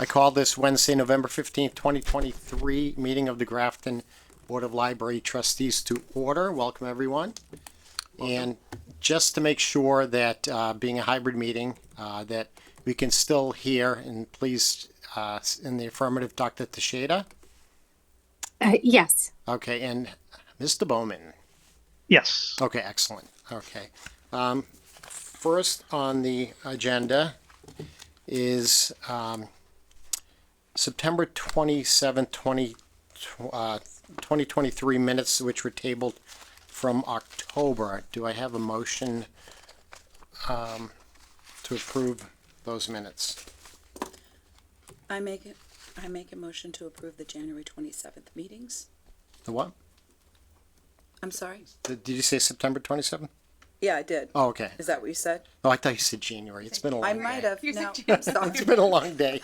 I call this Wednesday, November 15th, 2023 meeting of the Grafton Board of Library Trustees to order. Welcome, everyone. And just to make sure that, being a hybrid meeting, that we can still hear, and please, in the affirmative, Dr. Teixeira. Yes. Okay, and Mr. Bowman. Yes. Okay, excellent. Okay. First on the agenda is September 27th, 2023 minutes, which were tabled from October. Do I have a motion to approve those minutes? I make a motion to approve the January 27th meetings. The what? I'm sorry? Did you say September 27th? Yeah, I did. Oh, okay. Is that what you said? Oh, I thought you said January. It's been a long I day. might have. You No, said I'm sorry. It's been a long day.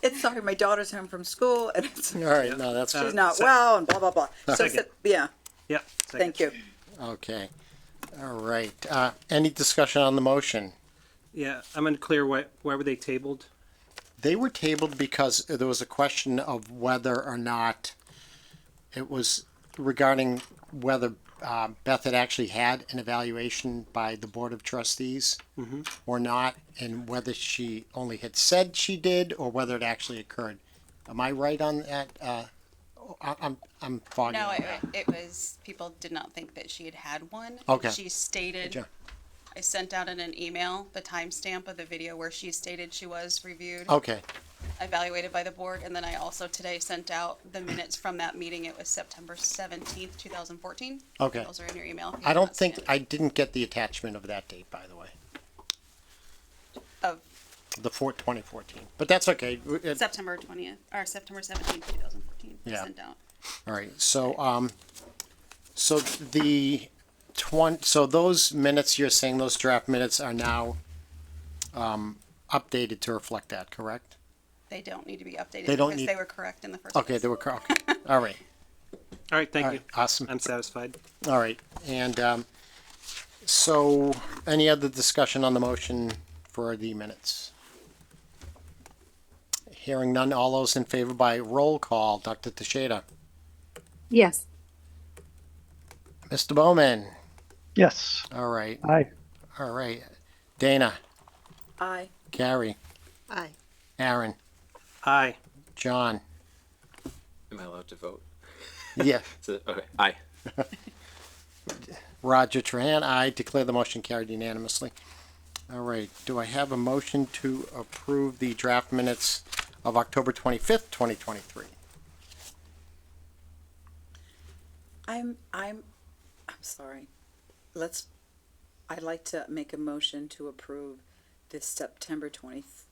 It's sorry. My daughter's home from school and it's, All right, no, that's she's good. not well and blah, blah, blah. So, Second. yeah, Yep. thank you. Okay. All right. Any discussion on the motion? Yeah, I'm unclear why were they tabled? They were tabled because there was a question of whether or not it was regarding whether Beth had actually had an evaluation by the Board of Trustees or not, and whether she only had said she did or whether it actually occurred. Am I right on that? I'm foggy. No, on that. it was, people did not think that she had had one. Okay. She stated, Gotcha. I sent out in an email the timestamp of the video where she stated she was reviewed, Okay. evaluated by the board, and then I also today sent out the minutes from that meeting. It was September 17th, 2014. Okay. Those are in your email. if you I have don't not think, seen it. I didn't get the attachment of that date, by the way. Of The 2014, but that's okay. September 20th, or September 17th, 2014. Yeah. Sent out. All right, so, so the so those minutes, you're saying those draft minutes are now, updated to reflect that, correct? They don't need to be updated They don't because need- they were correct in the first Okay, place. they were correct. All right, All right, thank all you. right, awesome. I'm satisfied. All right, and, so any other discussion on the motion for the minutes? Hearing none, all those in favor by roll call, Dr. Teixeira, Yes. Mr. Bowman, Yes. all right, Aye. all right, Dana, Aye. Gary, Aye. Aaron, Aye. John, Am I allowed to vote? yeah, Okay. Aye. Roger Trahan, I declare the motion carried unanimously. All right, do I have a motion to approve the draft minutes of October 25th, 2023? I'm sorry. I'd like to make a motion to approve this September 20th.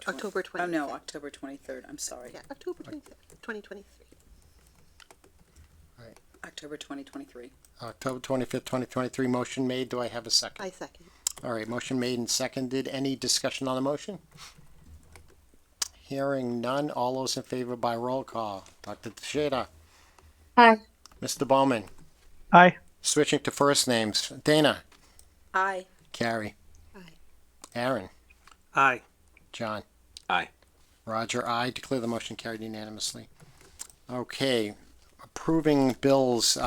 October 23rd. Oh, no, October 23rd. I'm sorry. Yeah, October 23rd, 2023. October 2023. October 25th, 2023, motion made. Do I have a second? I second. All right, motion made and seconded. Any discussion on the motion? Hearing none, all those in favor by roll call. Dr. Teixeira, Aye. Mr. Bowman, Aye. switching to first names. Dana, Aye. Carrie, Aye. Aaron, Aye. John. Aye. Roger, I declare the motion carried unanimously. Okay, approving bills,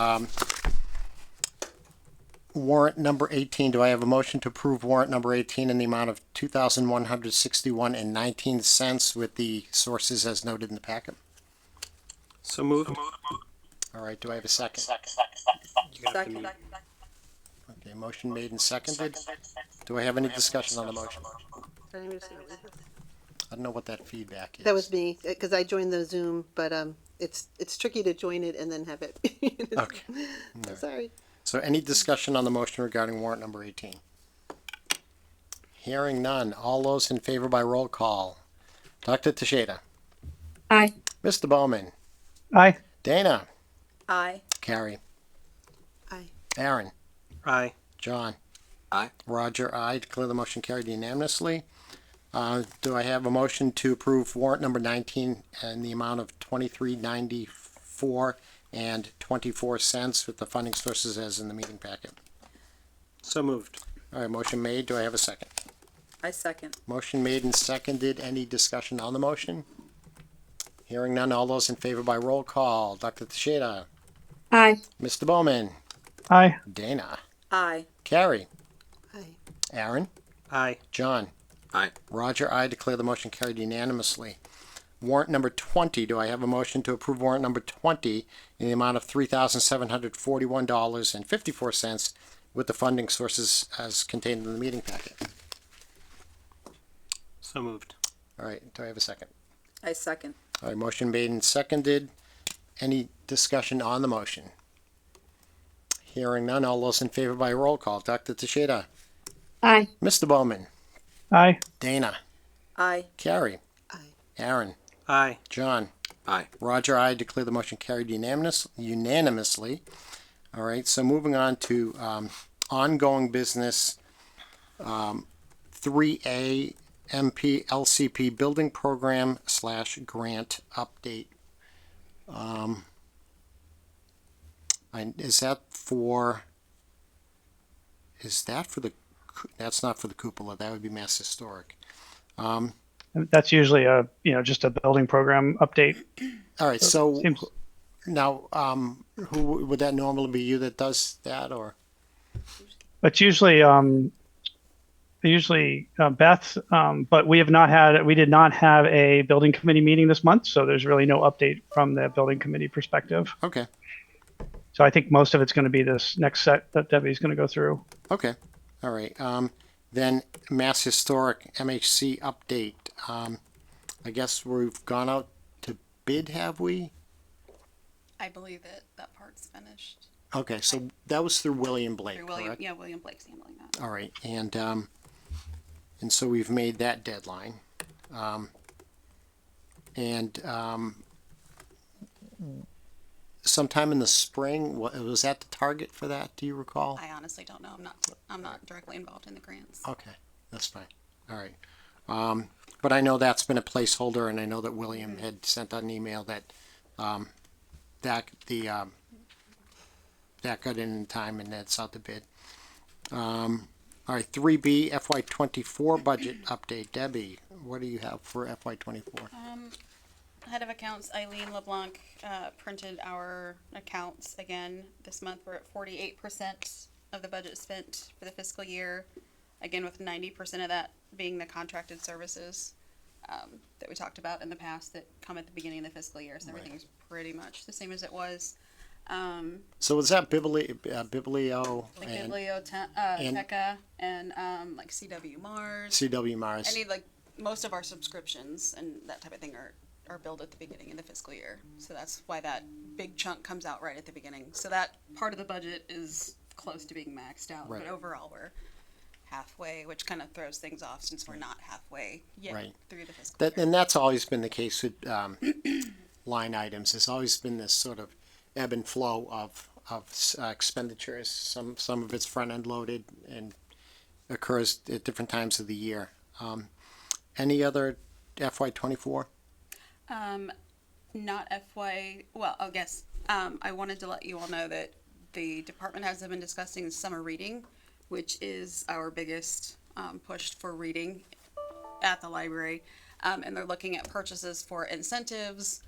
warrant number 18. Do I have a motion to approve warrant number 18 in the amount of $2,161.19 with the sources as noted in the packet? So moved. All right, do I have a second? Second. Okay, motion made and seconded. Do I have any discussion on the motion? Sorry, I'm just gonna read this. I don't know what that feedback is. That was me, because I joined the Zoom, but it's tricky to join it and then have it. Okay. Sorry. So any discussion on the motion regarding warrant number 18? Hearing none. All those in favor by roll call. Dr. Teixeira, Aye. Mr. Bowman, Aye. Dana, Aye. Carrie, Aye. Aaron, Aye. John. Aye. Roger, I declare the motion carried unanimously. Do I have a motion to approve warrant number 19 in the amount of $23.94 and 24 cents with the funding sources as in the meeting packet? So moved. All right, motion made. Do I have a second? I second. Motion made and seconded. Any discussion on the motion? Hearing none. All those in favor by roll call. Dr. Teixeira, Aye. Mr. Bowman, Aye. Dana, Aye. Carrie, Aye. Aaron, Aye. John, Aye. Roger, I declare the motion carried unanimously. Warrant number 20. Do I have a motion to approve warrant number 20 in the amount of $3,741.54 with the funding sources as contained in the meeting packet? So moved. All right. Do I have a second? I second. All right. Motion made and seconded. Any discussion on the motion? Hearing none. All those in favor by roll call. Dr. Teixeira, Aye. Mr. Bowman, Aye. Dana, Aye. Carrie, Aye. Aaron, Aye. John, Aye. Roger, I declare the motion carried unanimously. All right, so moving on to ongoing business, 3A MP LCP Building Program / Grant Update. Is that for the, that's not for the cupola, that would be Mass Historic. That's usually just a building program update. All right, so Seems, now, who would that normally be, you that does that, or? but usually Beth, but we did not have a building committee meeting this month, so there's really no update from the building committee perspective. Okay, So I think most of it's going to be this next set that Debbie's going to go through. okay, all right. Then Mass Historic MHC update. I guess we've gone out to bid, have we? I believe that part's finished. Okay, so that was through William Blake, Through William, correct? yeah, William Blake's handling that. All right, and so we've made that deadline. Sometime in the spring, was that the target for that? Do you recall? I honestly don't know. I'm not directly involved in the grants. Okay, that's fine. All right. But I know that's been a placeholder, and I know that William had sent out an email that that got in time, and that's out to bid. All right, 3B FY24 budget update. Debbie, what do you have for FY24? Head of accounts Eileen LeBlanc printed our accounts again this month. We're at 48% of the budget spent for the fiscal year. Again, with 90% of that being the contracted services that we talked about in the past that come at the beginning of the fiscal year. So everything's pretty much the same as it was. So was that Biblio Like and Biblioteca and like CW Mars. CW Mars? Any like most of our subscriptions and that type of thing are billed at the beginning of the fiscal year. So that's why that big chunk comes out right at the beginning. So that part of the budget is close to being maxed out. Right. But overall we're halfway, which kind of throws things off since we're not halfway yet Right. through the fiscal That, year. and that's always been the case with line items. There's always been this sort of ebb and flow of expenditures. Some of it's front end loaded and occurs at different times of the year. Any other FY24? Not well, I guess, I wanted to let you all know that the department has been discussing summer reading, which is our biggest, push for reading at the library. And they're looking at purchases for incentives.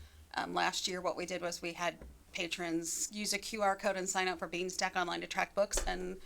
Last year, what we did was we had patrons use a QR code and sign up for Beanstack Online to track books, and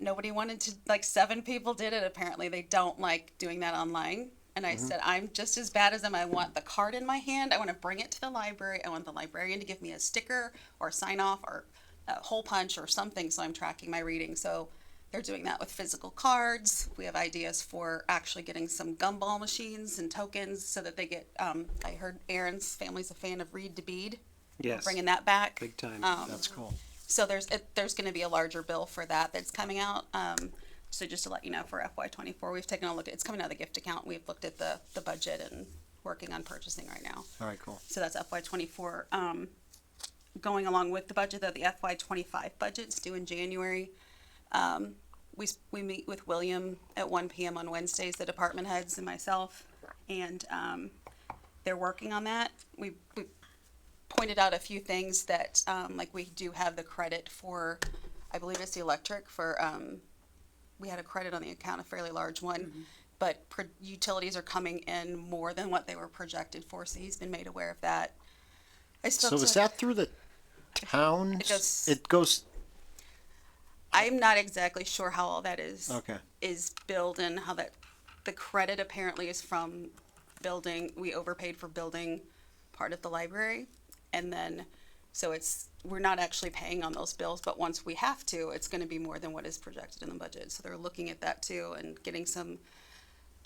nobody wanted to, like 7 people did it. Apparently they don't like doing that online. And I said, I'm just as bad as them. I want the card in my hand. I want to bring it to the library. I want the librarian to give me a sticker or sign off or a hole punch or something so I'm tracking my reading. So they're doing that with physical cards. We have ideas for actually getting some gumball machines and tokens so that they get, I heard Aaron's family's a fan of Read to Bead. Yes. Bringing that back. Big time. That's cool. So there's going to be a larger bill for that's coming out. So just to let you know, for FY24, we've taken a look at, it's coming out of the gift account. We've looked at the budget and working on purchasing right now. All right, cool. So that's FY24. Going along with the budget, though, the FY25 budget's due in January. We meet with William at 1 p.m. on Wednesdays, the department heads and myself, and they're working on that. We pointed out a few things that, like we do have the credit for, I believe it's the electric for, we had a credit on the account, a fairly large one, but utilities are coming in more than what they were projected for, so he's been made aware of that. I spoke So to, is that through the towns? It goes, I'm not exactly sure how all that okay. is billed and how that, the credit apparently is from building, we overpaid for building part of the library. And then, so we're not actually paying on those bills, but once we have to, it's gonna be more than what is projected in the budget. So they're looking at that too and getting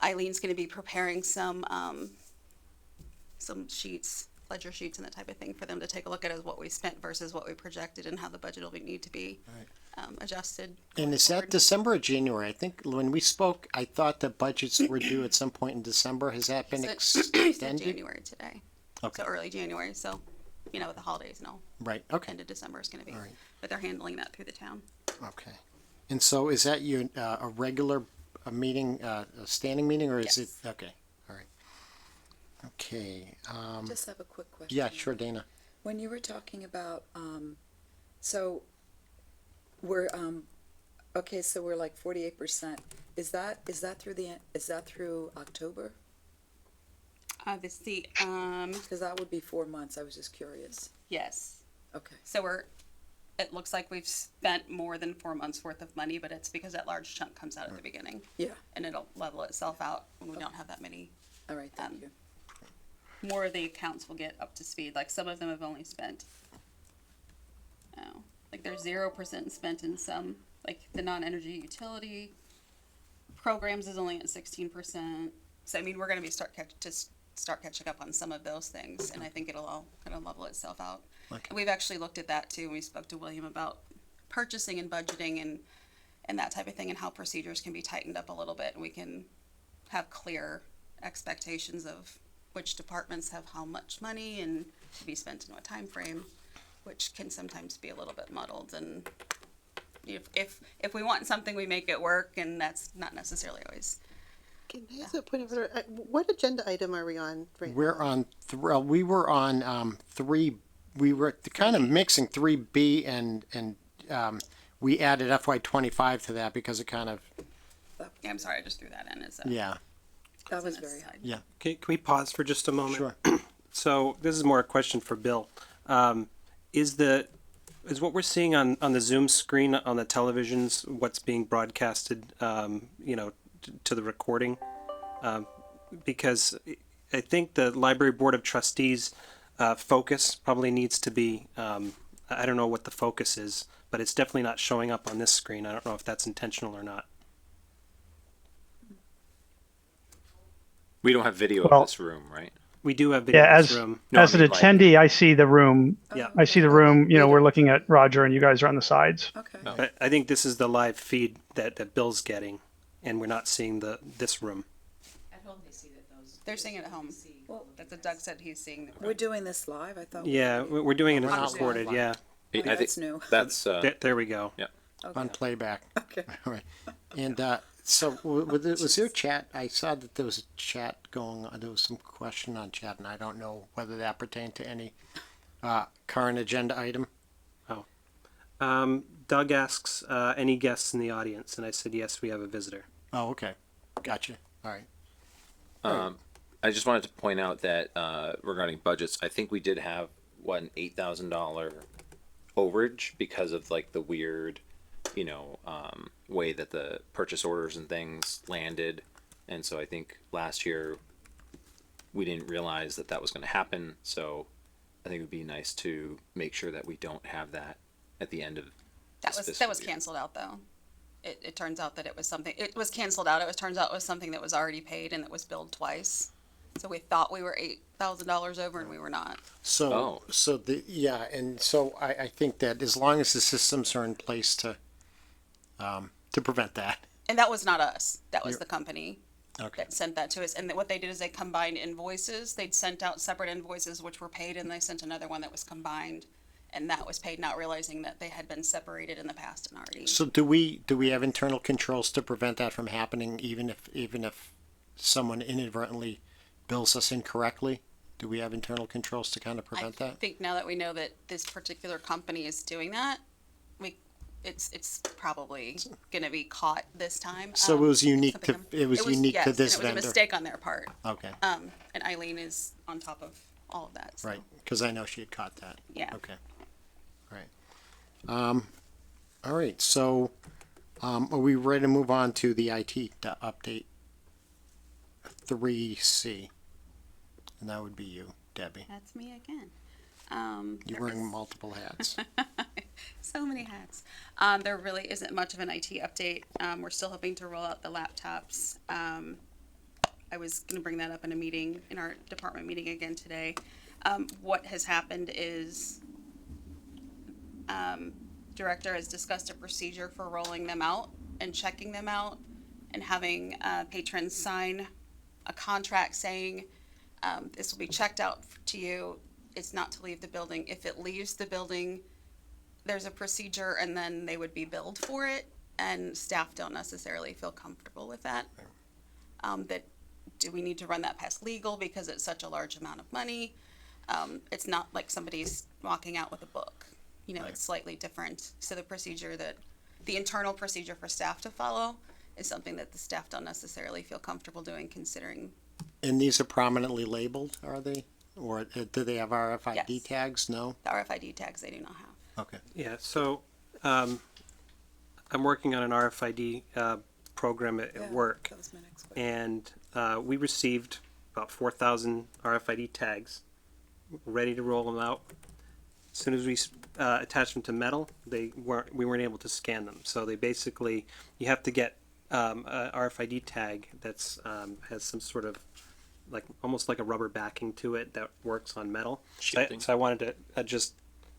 Eileen's gonna be preparing some sheets, ledger sheets and that type of thing for them to take a look at as what we spent versus what we projected and how the budget will need to be adjusted. And is that forward. December or January? I think when we spoke, I thought the budgets were due at some point in December. Has that been So- extended? January today. Okay. So early January, so, with the holidays and all, Right, okay, end of December is gonna be. All right. But they're handling that through the town. okay. And so is that a regular meeting, a standing meeting, or is it? Yes. Okay, all right. Okay, Just have a quick question. yeah, sure, Dana. When you were talking about, so we're, okay, so we're like 48%. Is that through October? Because that would be 4 months. I was just curious. Yes. Okay. So it looks like we've spent more than 4 months worth of money, but it's because that large chunk comes out at the beginning. Yeah. And it'll level itself out when we don't have that many. All right. Thank Um, you. More of the accounts will get up to speed. Like some of them have only spent, like there's 0% spent in some, like the non-energy utility programs is only at 16%. So I mean, we're going to be start catching up on some of those things, and I think it'll all kind of level itself out. Okay. And we've actually looked at that too. And we spoke to William about purchasing and budgeting and that type of thing, and how procedures can be tightened up a little bit, and we can have clear expectations of which departments have how much money and to be spent in what time frame, which can sometimes be a little bit muddled. And if we want something, we make it work, and that's not necessarily always. Can I ask a point of order? What agenda item are we on right We're now? on, we were on, we were kind of mixing 3B and we added FY25 to that because it kind of, Yeah, I'm sorry, I just threw that in as a. yeah, That was as an very aside. yeah, Can we pause for just a moment? sure. So this is more a question for Bill. Is what we're seeing on the Zoom screen on the televisions what's being broadcasted, to the recording? Because I think the Library Board of Trustees focus probably needs to be, I don't know what the focus is, but it's definitely not showing up on this screen. I don't know if that's intentional or not. We don't have video Well- of this room, right? We do have video Yeah, in this as room. No, as I an mean, like- attendee, I see the room. Yeah. I see the room. We're looking at Roger, and you guys are on the sides. Okay. No. I think this is the live feed that Bill's getting, and we're not seeing this room. At home, they see that those. They're seeing it at home. Well, That's what Doug said he's seeing. we're doing this live. I thought. Yeah, we're doing it not recorded. live. Yeah, I think That's new. That's there we go. yeah. Okay. On playback. Okay. All right. And so was there chat? I saw that there was a chat going on. There was some question on chat, and I don't know whether that pertained to any current agenda item. Doug asks, any guests in the audience? And I said, yes, we have a visitor. Oh, okay. Gotcha. All right. I just wanted to point out that regarding budgets, I think we did have an $8,000 overage because of like the weird, way that the purchase orders and things landed, and so I think last year we didn't realize that was going to happen. So I think it would be nice to make sure that we don't have that at the end of That this was fiscal year. canceled out though. It turns out that it was something. It was canceled out. Turns out it was something that was already paid and that was billed twice. So we thought we were $8,000 over, and we were not. So, and so I think that as long as the systems are in place to prevent that. And that was not us. That was You're- the company Okay. that sent that to us. And what they did is they combined invoices. They'd sent out separate invoices which were paid, and they sent another one that was combined, and that was paid, not realizing that they had been separated in the past and already. So do we have internal controls to prevent that from happening, even if someone inadvertently bills us incorrectly? Do we have internal controls to kind of prevent I that? think now that we know that this particular company is doing that, it's probably gonna be caught this time. So it was unique something to- I'm- it was unique to yes, and this it was vendor. a mistake on their part. Okay, And Eileen is on top of all of that. So. right, because I know she had caught that. Yeah. Okay, right. All right, so, are we ready to move on to the IT update? 3C, and that would be you, Debbie. That's me again. You're there wearing is multiple hats. so many hats. There really isn't much of an IT update. We're still hoping to roll out the laptops. I was going to bring that up in a meeting, in our department meeting again today. What has happened is director has discussed a procedure for rolling them out and checking them out and having patrons sign a contract saying this will be checked out to you. It's not to leave the building. If it leaves the building, there's a procedure and then they would be billed for it, and staff don't necessarily feel comfortable with that. That do we need to run that past legal because it's such a large amount of money? It's not like somebody's walking out with a book. You know, it's slightly different. So the internal procedure for staff to follow is something that the staff don't necessarily feel comfortable doing, considering. And these are prominently labeled, are they? Or do they have RFID Yes. tags? No? The RFID tags they do not have. Okay. Yeah, so I'm working on an RFID program at Yeah, work, that was my next question. and we received about 4,000 RFID tags, ready to roll them out. As soon as we attached them to metal, we weren't able to scan them. So they basically, you have to get a RFID tag that's has some sort of almost like a rubber backing to it that works on metal. Shielding. So I wanted to just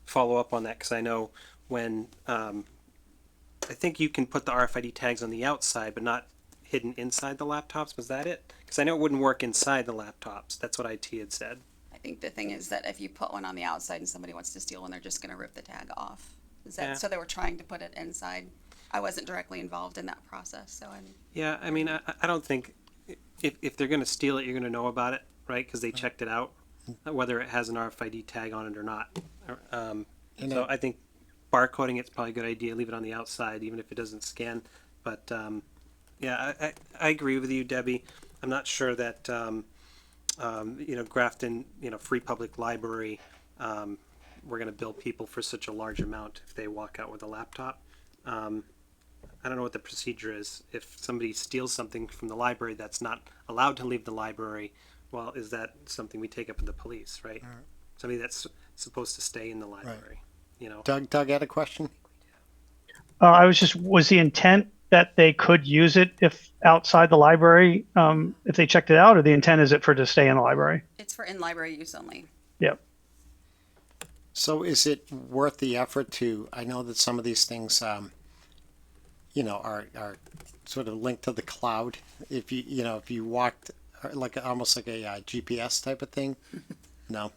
follow up on that because I know when I think you can put the RFID tags on the outside, but not hidden inside the laptops. Was that it? Because I know it wouldn't work inside the laptops. That's what IT had said. I think the thing is that if you put one on the outside and somebody wants to steal one, they're just going to rip the tag off. Is that Yeah. so? They were trying to put it inside. I wasn't directly involved in that process, so I'm. Yeah, I mean, I don't think if they're going to steal it, you're going to know about it, right? Because they checked it out, whether it has an RFID tag on it or not. So I think barcoding it's probably a good idea. Leave it on the outside, even if it doesn't scan. But yeah, I agree with you, Debbie. I'm not sure that Grafton, Free Public Library, we're going to bill people for such a large amount if they walk out with a laptop. I don't know what the procedure is. If somebody steals something from the library that's not allowed to leave the library, well, is that something we take up with the police, right? Somebody that's supposed to stay in the library, Doug had a question? Was the intent that they could use it if outside the library, if they checked it out, or the intent is it for to stay in the library? It's for in-library use only. Yep. So is it worth the effort I know that some of these things, are sort of linked to the cloud. If you walked almost like a GPS type of thing. No,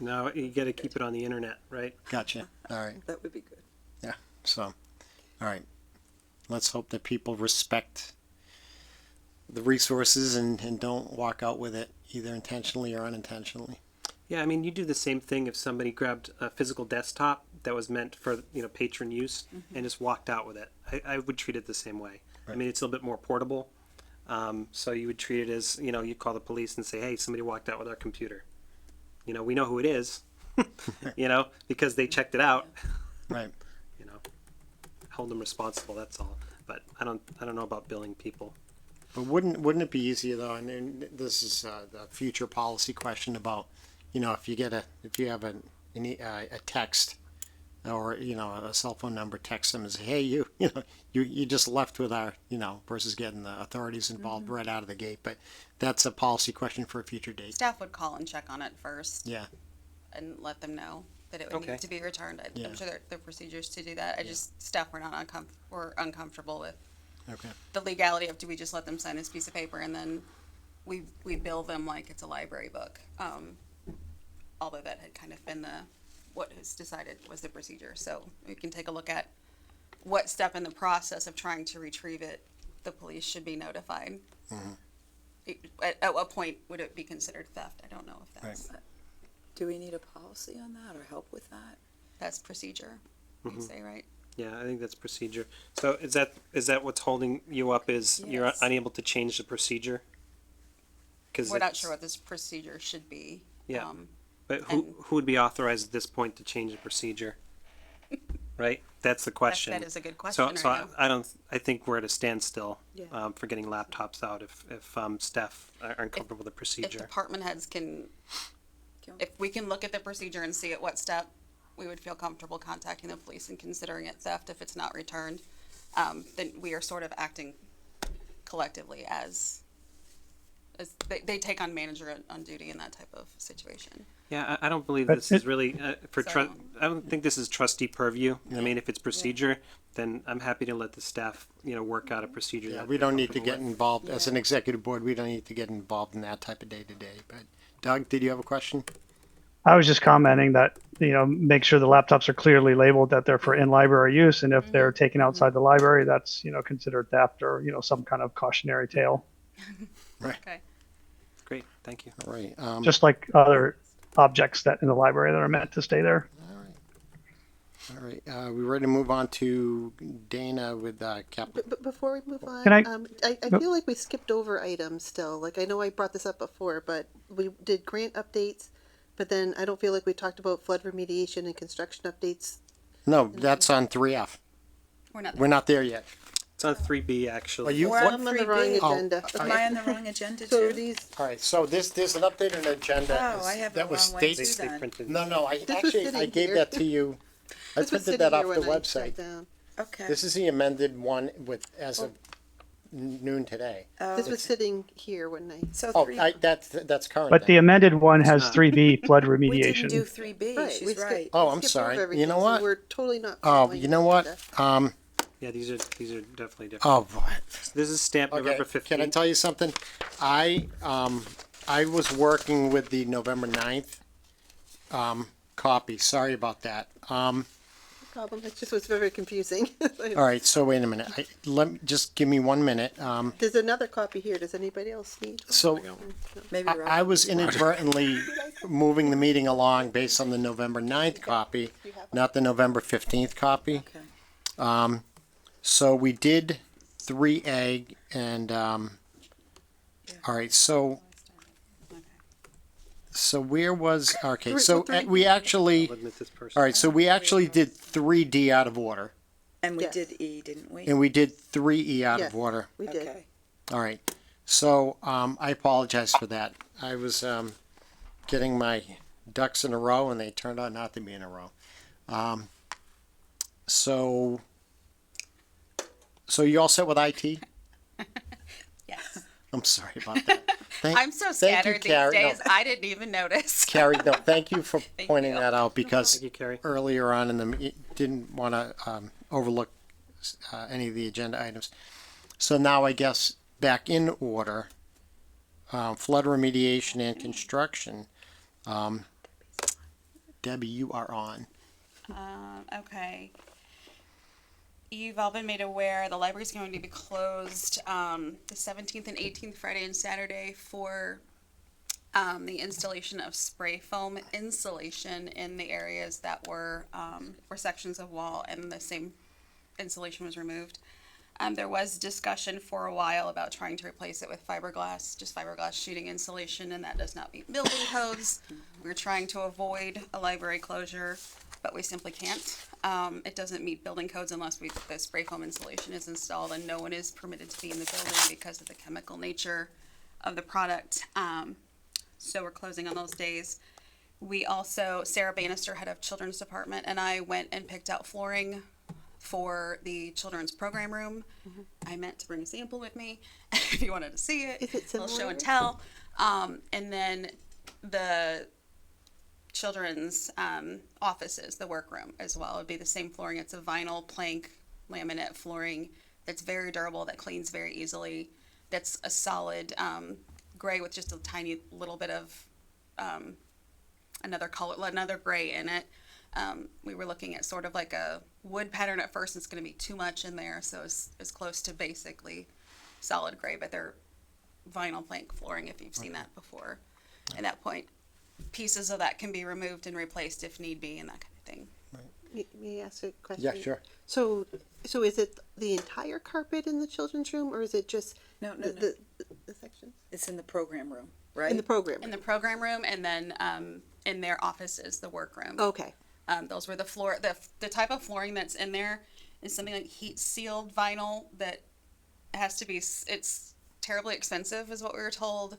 No, you got to keep it on the internet, right? gotcha. All right. That would be good. Yeah. So, all right. Let's hope that people respect the resources and don't walk out with it either intentionally or unintentionally. Yeah, I mean, you do the same thing if somebody grabbed a physical desktop that was meant for patron use and just walked out with it. I would treat it the same way. I mean, it's a little bit more portable. So you would treat it as, you call the police and say, hey, somebody walked out with our computer. We know who it is, because they checked it out. Right. Hold them responsible. That's all. But I don't know about billing people. But wouldn't it be easier though? And this is the future policy question about, if you have a text or a cell phone number, text them and say, hey, you just left with our, versus getting the authorities involved right out of the gate. But that's a policy question for a future date. Staff would call and check on it first Yeah. and let them know that it would Okay. need to be returned. Yeah. I'm sure there are procedures to do that. Staff were not uncomfortable with Okay. the legality of, do we just let them sign this piece of paper and then we bill them like it's a library book? Although that had kind of been what was decided was the procedure. So we can take a look at what step in the process of trying to retrieve it, the police should be notified. At what point would it be considered theft? I don't know if Do we need a policy on that or help with that? that's procedure. You say, right? Yeah, I think that's procedure. So is that what's holding you up? Is you're Yes. unable to change the procedure? Because We're not sure what this procedure should be. Yeah. Um, But who would be authorized at this point to change the procedure? Right? That's the question. that is a good question So right now. I think we're at a standstill, Yeah. for getting laptops out if staff aren't comfortable with the If procedure. department heads can, if we can look at the procedure and see at what step we would feel comfortable contacting the police and considering it theft if it's not returned, then we are sort of acting collectively as they take on manager on duty in that type of situation. Yeah, I don't believe But this is really, So- I don't think this is trustee purview. I mean, if it's procedure, then I'm happy to let the staff, work out a procedure. Yeah, that we they're don't need to comfortable get with. involved, as an executive board, we don't need to get involved in that type of day-to-day, but Doug, did you have a question? I was just commenting that, make sure the laptops are clearly labeled that they're for in-library use, and if they're taken outside the library, that's, considered theft or, some kind of cautionary tale, Okay. Great, thank you. All right, just like other objects that in the library that are meant to stay there. all right, we ready to move on to Dana with, capital? But before we move on, Can I- I feel like we skipped over items still. Like, I know I brought this up before, but we did grant updates, but then I don't feel like we talked about flood remediation and construction updates. No, that's on 3F. We're not there yet. It's on 3B, Are actually. you, We're what, on I'm on the wrong 3B. agenda. Am I on the wrong agenda So too? these, all right, so there's an updated agenda. Oh, I have the that was wrong one stated- too They then. printed. No, I was actually, I sitting gave here. that to you. I this was printed sitting that off here the when I website. sat down. Okay. This is the amended one with, as of noon today. This was sitting here when I. So Oh, three, that's current. But then. the amended one has not. 3B flood we didn't do remediation. 3B, Right, we she's skipped- right. Oh, we I'm skipped sorry. over You know everything, so what? We're totally not. Oh, following you the know what? agenda. Yeah, these are definitely different. Oh, boy. This is stamped Okay, November 15th. can I tell you something? I was working with the November 9th, copy. Sorry about that. Problem, it just was very confusing. All right, so wait a minute. Just give me 1 minute. There's another copy here. Does anybody else need? So Maybe I Rob. was inadvertently moving the meeting along based on the November 9th copy, not the November 15th copy. Okay. So we did 3A and, all right, so where was, okay, so we actually, I'll admit this person. all right, so we actually did 3D out of order And we Yes. did E, didn't we? and we did 3E out Yes. of order. We did. Okay. All right, so, I apologize for that. I was, getting my ducks in a row and they turned out not to be in a row. So you all set with IT? Yes. I'm sorry about that. Thank- I'm so thank you, scattered these Carrie. No, days. I didn't even notice. Carrie, no, thank you for Thank pointing you. that out because Thank you, Carrie. earlier on in the, didn't want to overlook any of the agenda items. So now I guess back in order, flood remediation and construction. Debbie, you are on. Okay. You've all been made aware the library's going to be closed the 17th and 18th, Friday and Saturday, for the installation of spray foam insulation in the areas that were sections of wall and the same insulation was removed. There was discussion for a while about trying to replace it with fiberglass, just fiberglass sheeting insulation, and that does not meet building codes. We're trying to avoid a library closure, but we simply can't. It doesn't meet building codes unless the spray foam insulation is installed, and no one is permitted to be in the building because of the chemical nature of the product. So we're closing on those days. We also, Sarah Bannister, head of Children's Department, and I went and picked out flooring for the children's program room. I meant to bring a sample with me if you wanted to see it. Is it A little show similar? and tell. And then the children's offices, the workroom as well, would be the same flooring. It's a vinyl plank laminate flooring that's very durable, that cleans very easily. That's a solid gray with just a tiny little bit of another color, another gray in it. We were looking at sort of like a wood pattern at first. It's going to be too much in there, so it's close to basically solid gray, but they're vinyl plank flooring if you've seen that before. At that point, pieces of that can be removed and replaced if need be and that kind of thing. May I ask a question? Yeah, sure. So is it the entire carpet in the children's room, or is it just No, no, no. the sections It's in the program room, right? in the program? In the program room, and then in their offices, the workroom. Okay. Those were the floor. The type of flooring that's in there is something like heat sealed vinyl that has to be. It's terribly expensive, is what we were told.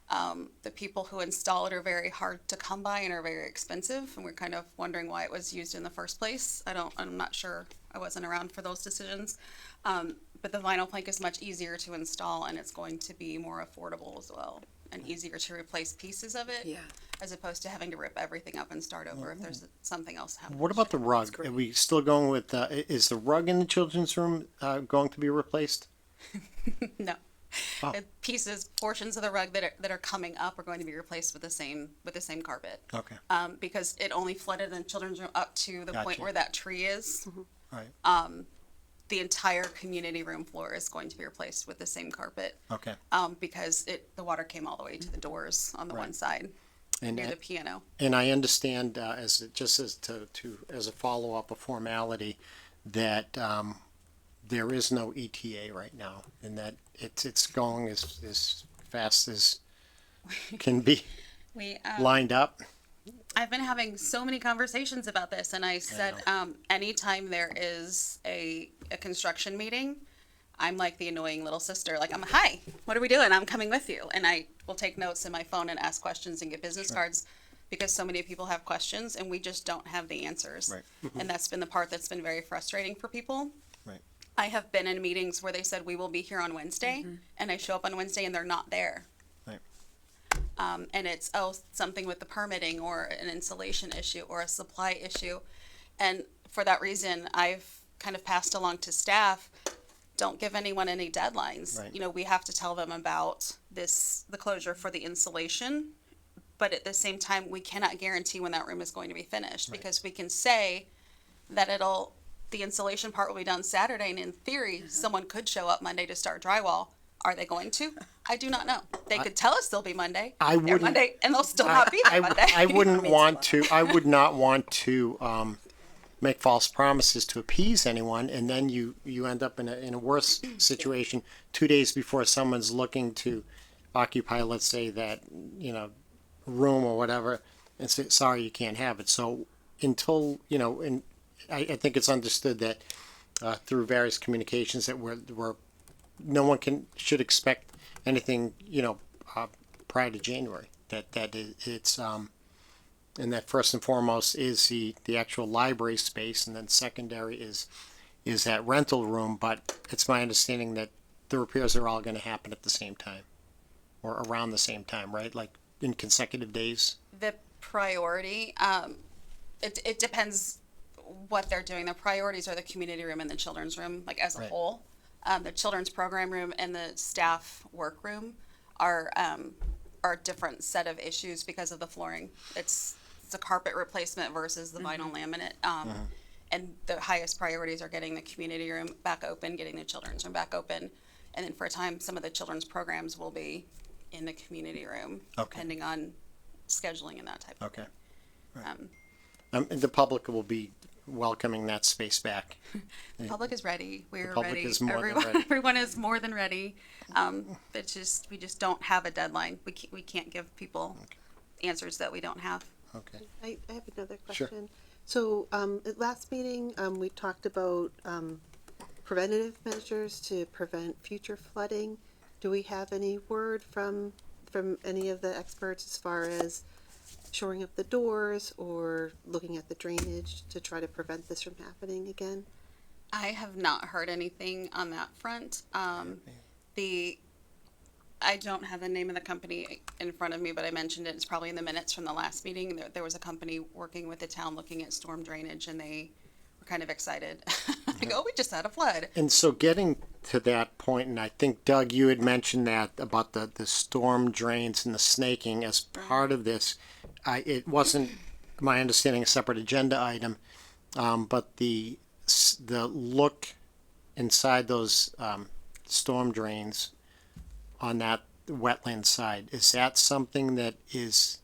The people who install it are very hard to come by and are very expensive, and we're kind of wondering why it was used in the first place. I'm not sure. I wasn't around for those decisions. But the vinyl plank is much easier to install, and it's going to be more affordable as well, and easier to replace pieces of it. Yeah. As opposed to having to rip everything up and start over if there's something else happening. What about the rug? Are we still going with, is the rug in the children's room, going to be replaced? No. Oh. Pieces, portions of the rug that are coming up are going to be replaced with the same carpet. Okay, Because it only flooded in the children's room up to the point Gotcha. where that tree is. right, The entire community room floor is going to be replaced with the same carpet. okay. Because the water came all the way to the doors on the one Right. side And, near the piano. and I understand, just as as a follow-up, a formality, that, there is no ETA right now, and that it's going as fast as can be We lined up. I've been having so many conversations about this, and I said, anytime there is a construction meeting, I'm like the annoying little sister. Like, hi, what are we doing? I'm coming with you. And I will take notes in my phone and ask questions and get business cards because so many people have questions and we just don't have the answers. Right. And that's been the part that's been very frustrating for people. Right. I have been in meetings where they said, we will be here on Wednesday, and I show up on Wednesday and they're not there. Right. And it's, something with the permitting or an installation issue or a supply issue. And for that reason, I've kind of passed along to staff, don't give anyone any deadlines. Right. You know, we have to tell them about the closure for the installation. But at the same time, we cannot guarantee when that room is going to be finished because we can say that the installation part will be done Saturday. And in theory, someone could show up Monday to start drywall. Are they going to? I do not know. They could tell us they'll be Monday. I They're wouldn't- Monday, and they'll still not be there Monday. I wouldn't want to, I would not want to, make false promises to appease anyone, and then you end up in a worse situation 2 days before someone's looking to occupy, let's say, that, room or whatever, and say, sorry, you can't have it. So until, and I think it's understood that, through various communications that we're no one should expect anything, prior to January. It's and that first and foremost is the actual library space, and then secondary is that rental room. But it's my understanding that the repairs are all going to happen at the same time, or around the same time, right? Like in consecutive days. The priority, it depends what they're doing. The priorities are the community room and the children's room, like as a Right. whole. The children's program room and the staff workroom are a different set of issues because of the flooring. It's a carpet replacement versus the vinyl laminate. And the highest priorities are getting the community room back open, getting the children's room back open. And then for a time, some of the children's programs will be in the community room, Okay. depending on scheduling and that type of Okay. thing. And the public will be welcoming that space back. The public is ready. We're public ready. is more than Everyone, ready. everyone is more than ready. We just don't have a deadline. We can't give people answers that we don't have. Okay. I have another Sure. question. So, at last meeting, we talked about, preventative measures to prevent future flooding. Do we have any word from any of the experts as far as shoring up the doors or looking at the drainage to try to prevent this from happening again? I have not heard anything on that front. I don't have the name of the company in front of me, but I mentioned it. It's probably in the minutes from the last meeting. There was a company working with the town looking at storm drainage, and they were kind of excited. Like, oh, we just had a flood. And so getting to that point, and I think Doug, you had mentioned that about the storm drains and the snaking as part of this. It wasn't my understanding a separate agenda item, but the look inside those storm drains on that wetland side, is that something that is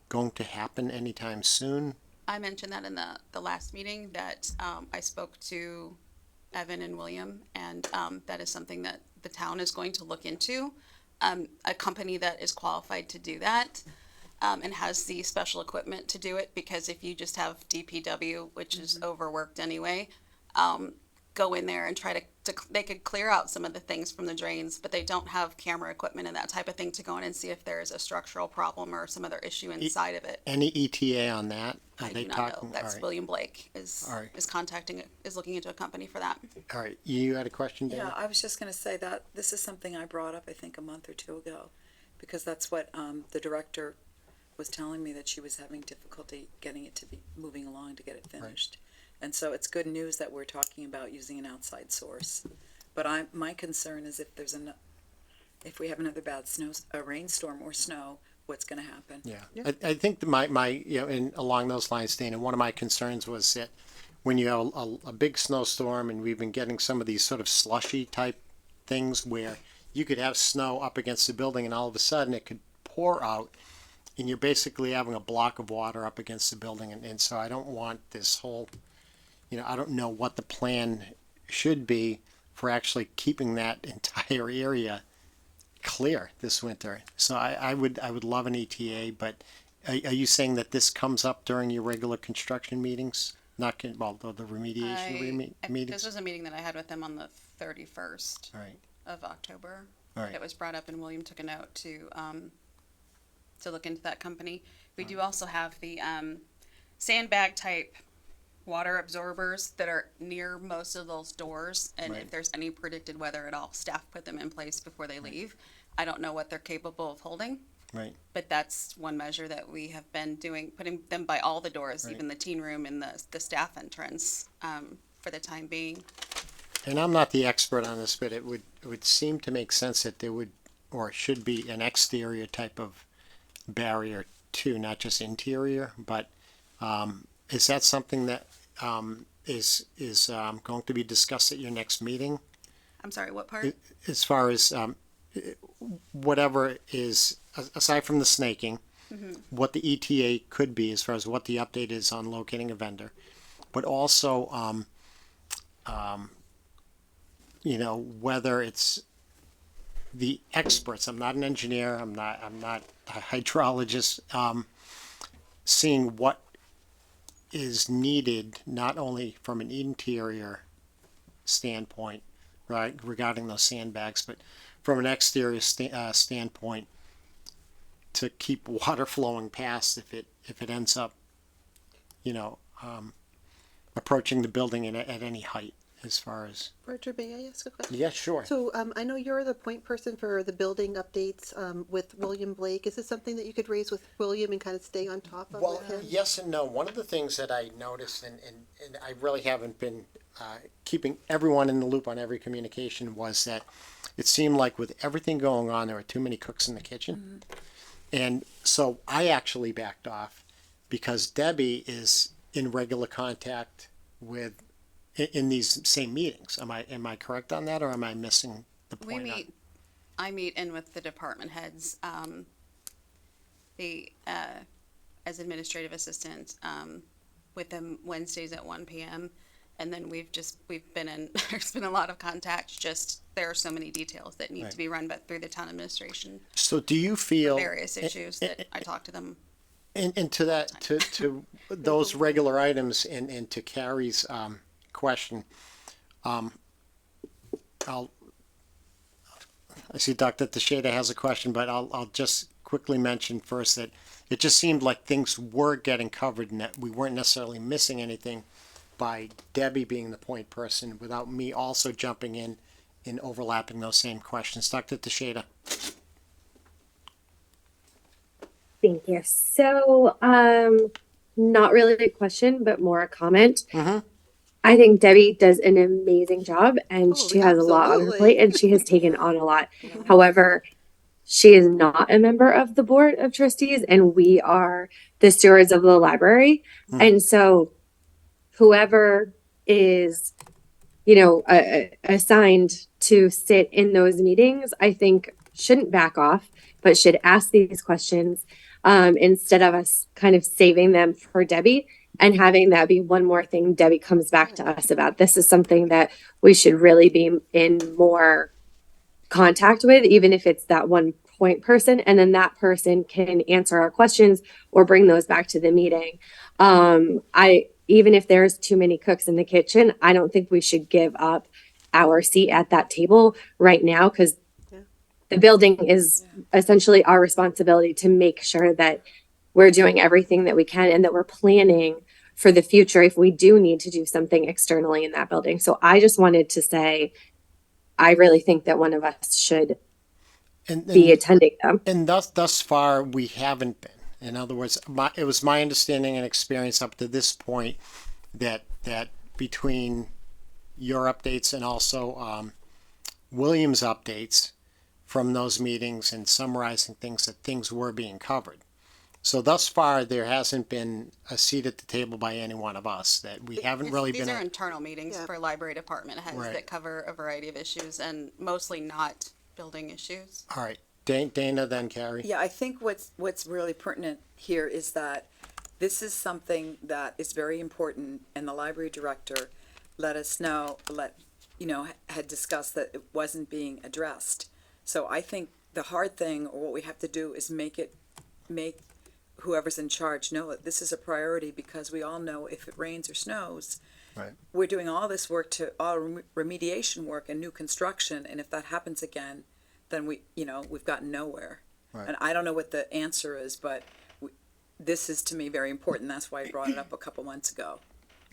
going to happen anytime soon? I mentioned that in the last meeting that I spoke to Evan and William, and that is something that the town is going to look into. A company that is qualified to do that and has the special equipment to do it, because if you just have DPW, which is overworked anyway, go in there and try to they could clear out some of the things from the drains, but they don't have camera equipment and that type of thing to go in and see if there is a structural problem or some other issue inside of it. Any ETA on that? Are I they do not know. talking? That's All right. William Blake is All right. is looking into a company for that. All right, you had a question, David? Yeah, I was just gonna say that this is something I brought up, I think, a month or two ago, because that's what, the director was telling me, that she was having difficulty getting it to be moving along to get it finished. And so it's good news that we're talking about using an outside source. But my concern is if we have another bad a rainstorm or snow, what's gonna happen? Yeah, I think my and along those lines, Dana, one of my concerns was that when you have a big snowstorm, and we've been getting some of these sort of slushy type things where you could have snow up against the building and all of a sudden it could pour out, and you're basically having a block of water up against the building, and so I don't want this whole, I don't know what the plan should be for actually keeping that entire area clear this winter. So I would love an ETA, but are you saying that this comes up during your regular construction meetings? Not, the remediation meetings? This was a meeting that I had with them on the 31st All right, of October. all right. It was brought up, and William took a note to look into that company. We do also have the sandbag type water absorbers that are near most of those doors, and Right. if there's any predicted weather at all, staff put them in place before they leave. I don't know what they're capable of holding, Right. but that's one measure that we have been doing, putting them by all the doors, Right. even the teen room and the staff entrance, for the time being. And I'm not the expert on this, but it would seem to make sense that there would, or should be, an exterior type of barrier too, not just interior. But is that something that is going to be discussed at your next meeting? I'm sorry, what part? As far as whatever is, aside from the snaking, what the ETA could be as far as what the update is on locating a vendor, but also whether it's the experts. I'm not an engineer. I'm not a hydrologist. Seeing what is needed, not only from an interior standpoint, right, regarding those sandbags, but from an exterior standpoint, to keep water flowing past if it ends up, approaching the building at any height, as far as. Roger, may I ask a question? Yeah, sure. So, I know you're the point person for the building updates, with William Blake. Is this something that you could raise with William and kind of stay on top of Well, with him? yes and no. One of the things that I noticed, and I really haven't been keeping everyone in the loop on every communication, was that it seemed like with everything going on, there were too many cooks in the kitchen. And so I actually backed off, because Debbie is in regular contact with, in these same meetings. Am I correct on that, or am I missing the We point? meet, I meet in with the department heads, as administrative assistant, with them Wednesdays at 1 p.m. And then we've been in, there's been a lot of contact, just there are so many details that need Right. to be run through the town administration, So do you feel various issues that I talk to them. And to that, to those regular items, and to Carrie's question, I see Dr. Teixeira has a question, but I'll just quickly mention first that it just seemed like things were getting covered, and that we weren't necessarily missing anything by Debbie being the point person, without me also jumping in and overlapping those same questions. Dr. Teixeira. Thank you. So, not really a question, but more a comment. I think Debbie does an amazing job, and Oh, she has a lot on her absolutely. plate, and she has taken on a lot. However, she is not a member of the board of trustees, and we are the stewards of the library. And so, whoever is, assigned to sit in those meetings, I think shouldn't back off, but should ask these questions, instead of us kind of saving them for Debbie. and having that be one more thing Debbie comes back to us about. This is something that we should really be in more contact with, even if it's that one point person, and then that person can answer our questions or bring those back to the meeting. I even if there's too many cooks in the kitchen, I don't think we should give up our seat at that table right now, because the building is essentially our responsibility to make sure that we're doing everything that we can and that we're planning for the future if we do need to do something externally in that building. So I just wanted to say, I really think that one of us should be attending them. And thus far, we haven't been. In other words, it was my understanding and experience up to this point that between your updates and also William's updates from those meetings and summarizing things, that things were being covered. So thus far, there hasn't been a seat at the table by any one of us, that we haven't really These been. are internal meetings Yeah. for library department heads Right. that cover a variety of issues and mostly not building issues. All right, Dana, then Carrie. Yeah, I think what's really pertinent here is that this is something that is very important, and the library director let us know, had discussed that it wasn't being addressed. So I think the hard thing, or what we have to do, is make whoever's in charge know that this is a priority, because we all know if it rains or snows, Right. we're doing all this work all remediation work and new construction, and if that happens again, then we've gotten nowhere. Right. And I don't know what the answer is, but this is to me very important. That's why I brought it up a couple months ago.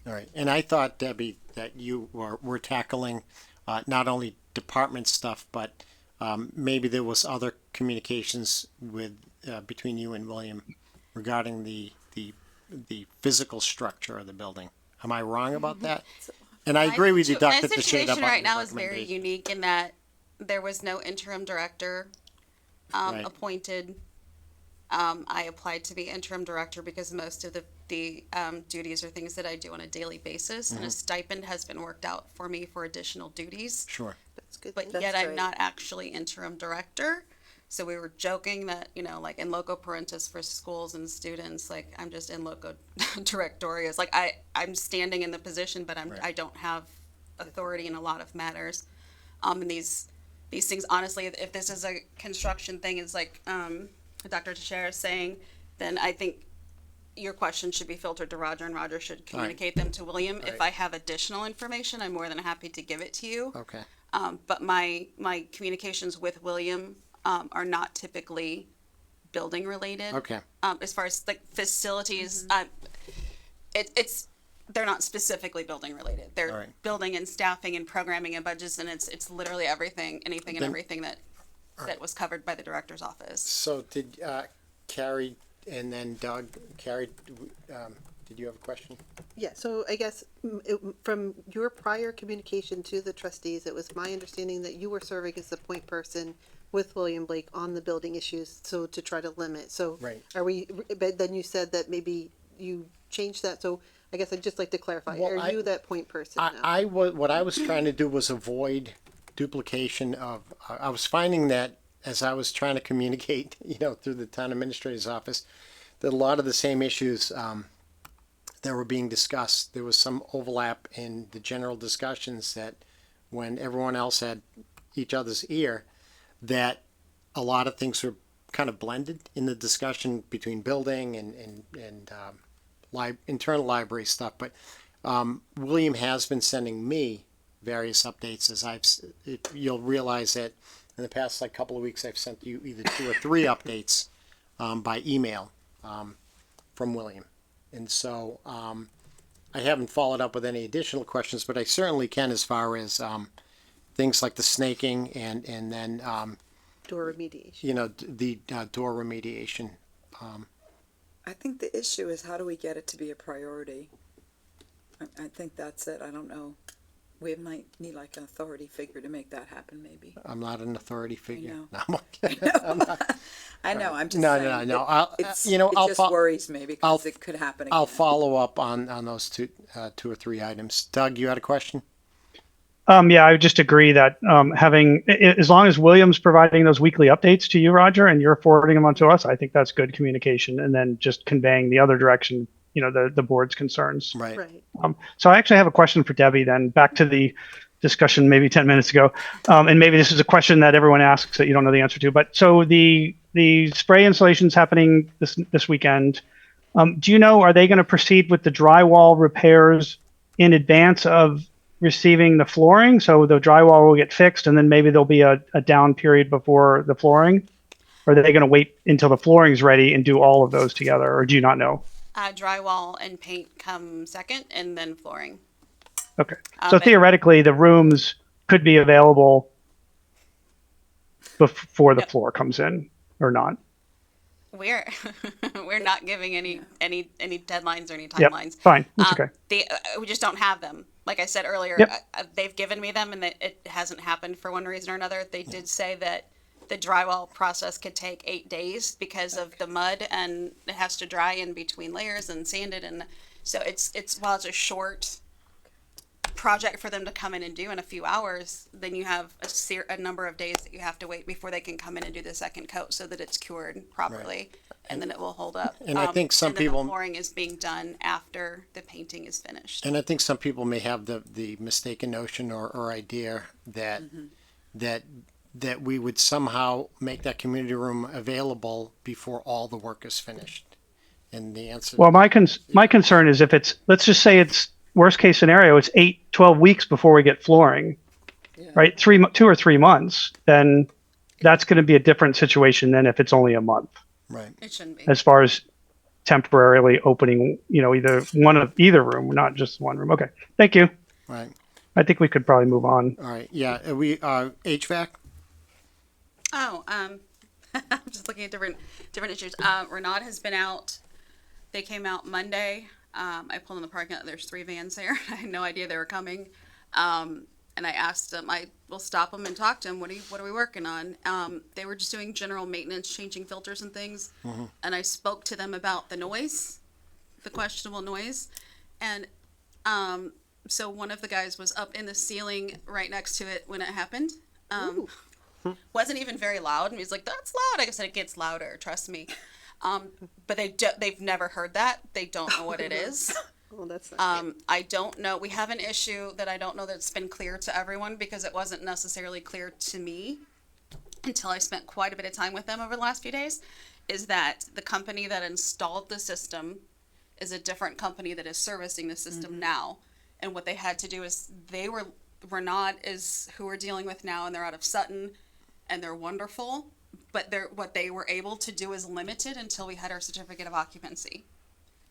All right, and I thought, Debbie, that you were tackling not only department stuff, but maybe there was other communications with between you and William regarding the physical structure of the building. Am I wrong about that? And I agree with you, Dr. My Teixeira, situation about right your now is very recommendation. unique in that there was no interim director Right. appointed. I applied to be interim director because most of the duties are things that I do on a daily basis, Mm-hmm. and a stipend has been worked out for me for additional duties. Sure. That's good. But That's yet I'm great. not actually interim director. So we were joking that, like in loco parentis for schools and students, like I'm just in loco directorius. Like I'm standing in the position, but I don't have authority in a lot of matters. And these things, honestly, if this is a construction thing, is like Dr. Teixeira is saying, then I think your questions should be filtered to Roger, and Roger should communicate them to William. If I have additional information, I'm more than happy to give it to you. Okay. But my communications with William are not typically building related. Okay. As far as like facilities, they're not specifically building related. They're All right. building and staffing and programming and budgets, and it's literally anything and Then- everything that was covered by the director's office. So did Carrie and then Doug, Carrie, did you have a question? Yeah, so I guess from your prior communication to the trustees, it was my understanding that you were serving as the point person with William Blake on the building issues, so to try to limit. So Right. but then you said that maybe you changed that, so I guess I'd just like to clarify, Well, are you that point person now? What I was trying to do was avoid duplication of, I was finding that as I was trying to communicate, through the town administrator's office, that a lot of the same issues that were being discussed, there was some overlap in the general discussions, that when everyone else had each other's ear, that a lot of things were kind of blended in the discussion between building and internal library stuff. But William has been sending me various updates, as you'll realize that in the past couple of weeks I've sent you either 2 or 3 updates by email from William. And so I haven't followed up with any additional questions, but I certainly can, as far as things like the snaking and then Door remediation. the door remediation. I think the issue is, how do we get it to be a priority? I think that's it. I don't know. We might need like an authority figure to make that happen, maybe. I'm not an authority figure. know. No, I'm okay. I know, I'm just No, saying. no. It just worries me because it could happen again. I'll follow up on those 2 or 3 items. Doug, you had a question? Yeah, I would just agree that as long as William's providing those weekly updates to you, Roger, and you're forwarding them on to us, I think that's good communication. And then just conveying the other direction the board's concerns. Right. Right. So I actually have a question for Debbie then, back to the discussion maybe 10 minutes ago. And maybe this is a question that everyone asks that you don't know the answer to, but so the spray installation's happening this weekend. Do you know, are they going to proceed with the drywall repairs in advance of receiving the flooring? So the drywall will get fixed and then maybe there'll be a down period before the flooring? Or are they going to wait until the flooring's ready and do all of those together? Or do you not know? Drywall and paint come second, and then flooring. Okay. So But- theoretically, the rooms could be available before the Yep. floor comes in or not? We're we're not giving any deadlines or any Yep. timelines. Fine. That's okay. We just don't have them. Like I said earlier, Yep. they've given me them, and it hasn't happened for one reason or another. They did say that the drywall process could take 8 days because of the mud, and it has to dry in between layers and sanded, and so it's while it's a short project for them to come in and do in a few hours, then you have a number of days that you have to wait before they can come in and do the second coat so that it's cured properly, and then it will hold up. And I think some and then people- the flooring is being done after the painting is finished. And I think some people may have the mistaken notion or idea that that we would somehow make that community room available before all the work is finished. And the answer, Well, my concern is if it's, let's just say it's worst case scenario, it's 8-12 weeks before we get flooring, right? 2 or 3 months, then that's going to be a different situation than if it's only a month, right? It shouldn't be. as far as temporarily opening, either room, not just one room. Okay. Thank you. Right. I think we could probably move on. All right. Yeah. HVAC. Oh, I'm just looking at different issues. Renaud has been out. They came out Monday. I pulled in the parking lot. There's 3 vans there. I had no idea they were coming. And I asked them. I will stop them and talk to them. What are we working on? They were just doing general maintenance, changing filters and things. And I spoke to them about the noise, the questionable noise, and so one of the guys was up in the ceiling right next to it when it happened. Wasn't even very loud, and he's like, "That's loud." I said, "It gets louder, trust me." But they've never heard that. They don't know what it is. Oh, that's not good. I don't know. We have an issue that I don't know that's been clear to everyone because it wasn't necessarily clear to me until I spent quite a bit of time with them over the last few days. Is that the company that installed the system is a different company that is servicing the system now, and what they had to do is Renaud is who we're dealing with now, and they're out of Sutton, and they're wonderful, but what they were able to do is limited until we had our certificate of occupancy.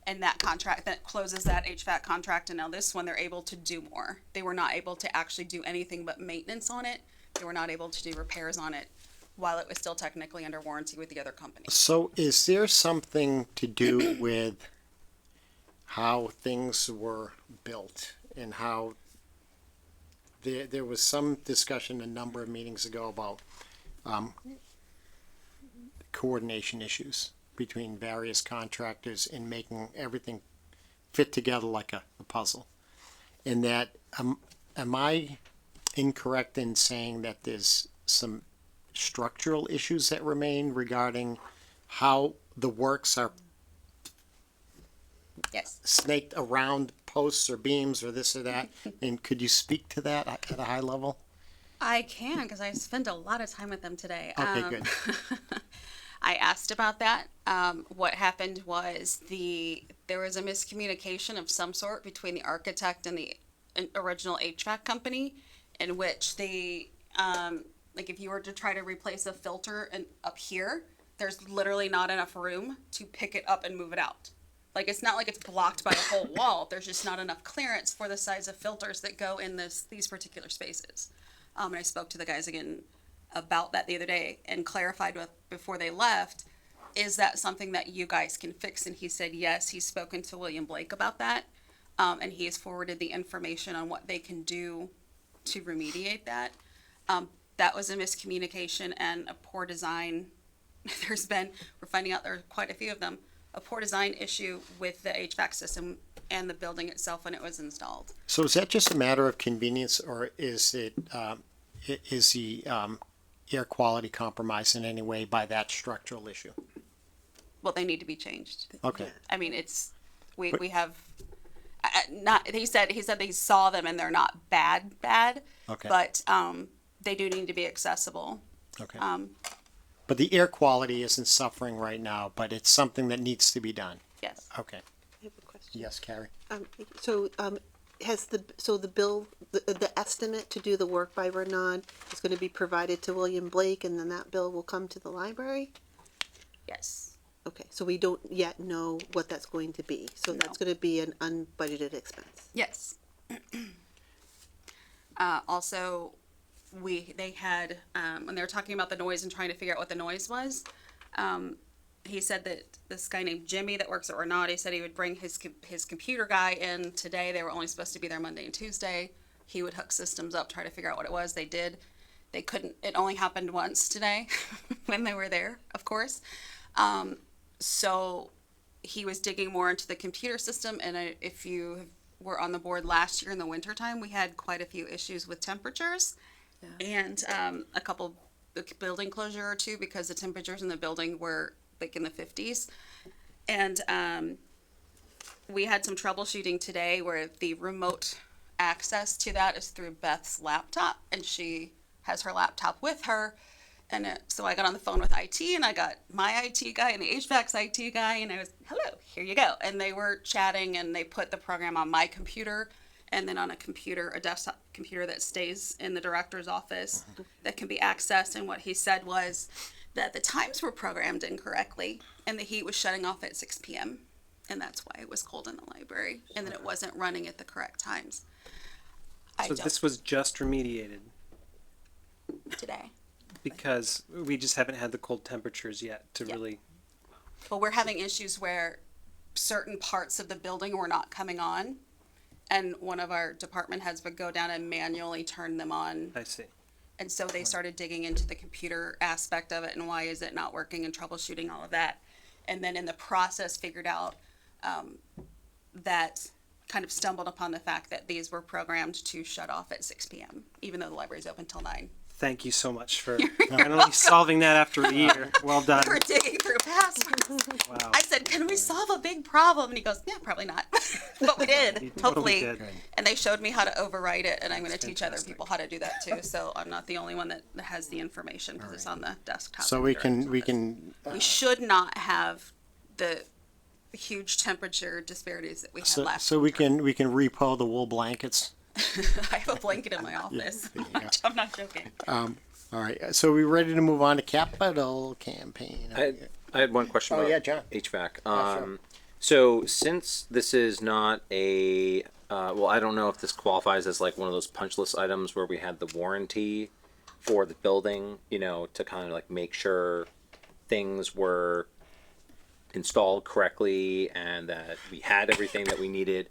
And that contract, that closes that HVAC contract, and now this one, they're able to do more. They were not able to actually do anything but maintenance on it. They were not able to do repairs on it while it was still technically under warranty with the other company. So is there something to do with how things were built and how there was some discussion a number of meetings ago about coordination issues between various contractors in making everything fit together like a puzzle. And that, am I incorrect in saying that there's some structural issues that remain regarding how the works are Yes. snaked around posts or beams or this or that? And could you speak to that at a high level? I can, because I spent a lot of time with them today. Okay, good. I asked about that. What happened was there was a miscommunication of some sort between the architect and the original HVAC company, in which like if you were to try to replace a filter up here, there's literally not enough room to pick it up and move it out. Like it's not like it's blocked by a whole wall. There's just not enough clearance for the size of filters that go in these particular spaces. And I spoke to the guys again about that the other day and clarified before they left, is that something that you guys can fix? And he said, yes, he's spoken to William Blake about that. And he has forwarded the information on what they can do to remediate that. That was a miscommunication and a poor design. We're finding out there are quite a few of them, a poor design issue with the HVAC system and the building itself when it was installed. So is that just a matter of convenience, or is it is the air quality compromised in any way by that structural issue? Well, they need to be changed. Okay. I mean, it's We have not. He said that he saw them and they're not bad, Okay. but they do need to be accessible. Okay. But the air quality isn't suffering right now, but it's something that needs to be done. Yes. Okay. I have a question. Yes, Carrie. Has the bill, the estimate to do the work by Renaud is going to be provided to William Blake, and then that bill will come to the library? Yes. Okay, so we don't yet know what that's going to be. So that's going to be an unbudgeted expense. Yes. Also, they had when they were talking about the noise and trying to figure out what the noise was. He said that this guy named Jimmy that works at Renaud, he said he would bring his computer guy in today. They were only supposed to be there Monday and Tuesday. He would hook systems up, try to figure out what it was. They did. They couldn't. It only happened once today when they were there, of course. So he was digging more into the computer system. And if you were on the board last year in the wintertime, we had quite a few issues with temperatures and a couple building closure or two because the temperatures in the building were like in the 50s. And we had some troubleshooting today where the remote access to that is through Beth's laptop, and she has her laptop with her. And so I got on the phone with IT, and I got my IT guy and the HVAC's IT guy, and I was, hello, here you go. And they were chatting, and they put the program on my computer, and then on a desktop computer that stays in the director's office that can be accessed. And what he said was that the times were programmed incorrectly, and the heat was shutting off at 6 p.m. And that's why it was cold in the library, and that it wasn't running at the correct times. So this was just remediated today. because we just haven't had the cold temperatures yet to Yeah. really. But we're having issues where certain parts of the building were not coming on, and one of our department heads would go down and manually turn them on. I see. And so they started digging into the computer aspect of it and why is it not working and troubleshooting all of that. And then in the process figured out that kind of stumbled upon the fact that these were programmed to shut off at 6 p.m., even though the library's open till 9. Thank you so much for finally solving that after a year. Well done. We're digging through passwords. Wow. I said, can we solve a big problem? And he goes, yeah, probably not. But we did, You totally hopefully. did. And they showed me how to overwrite it, and I'm going to teach other fantastic. people how to do that too. So I'm not the only one that has the information because it's on the desktop. So in we the can, director's we office. can, We should not have the huge temperature disparities that we had last so we can repo the wool blankets. I have a blanket in my office. there you go. I'm not joking. All right, so we ready to move on to capital campaign? I had one question Oh, about yeah, John. HVAC. sure. So since this is not a, well, I don't know if this qualifies as like one of those punch list items where we had the warranty for the building, you know, to kind of like make sure things were installed correctly and that we had everything that we needed.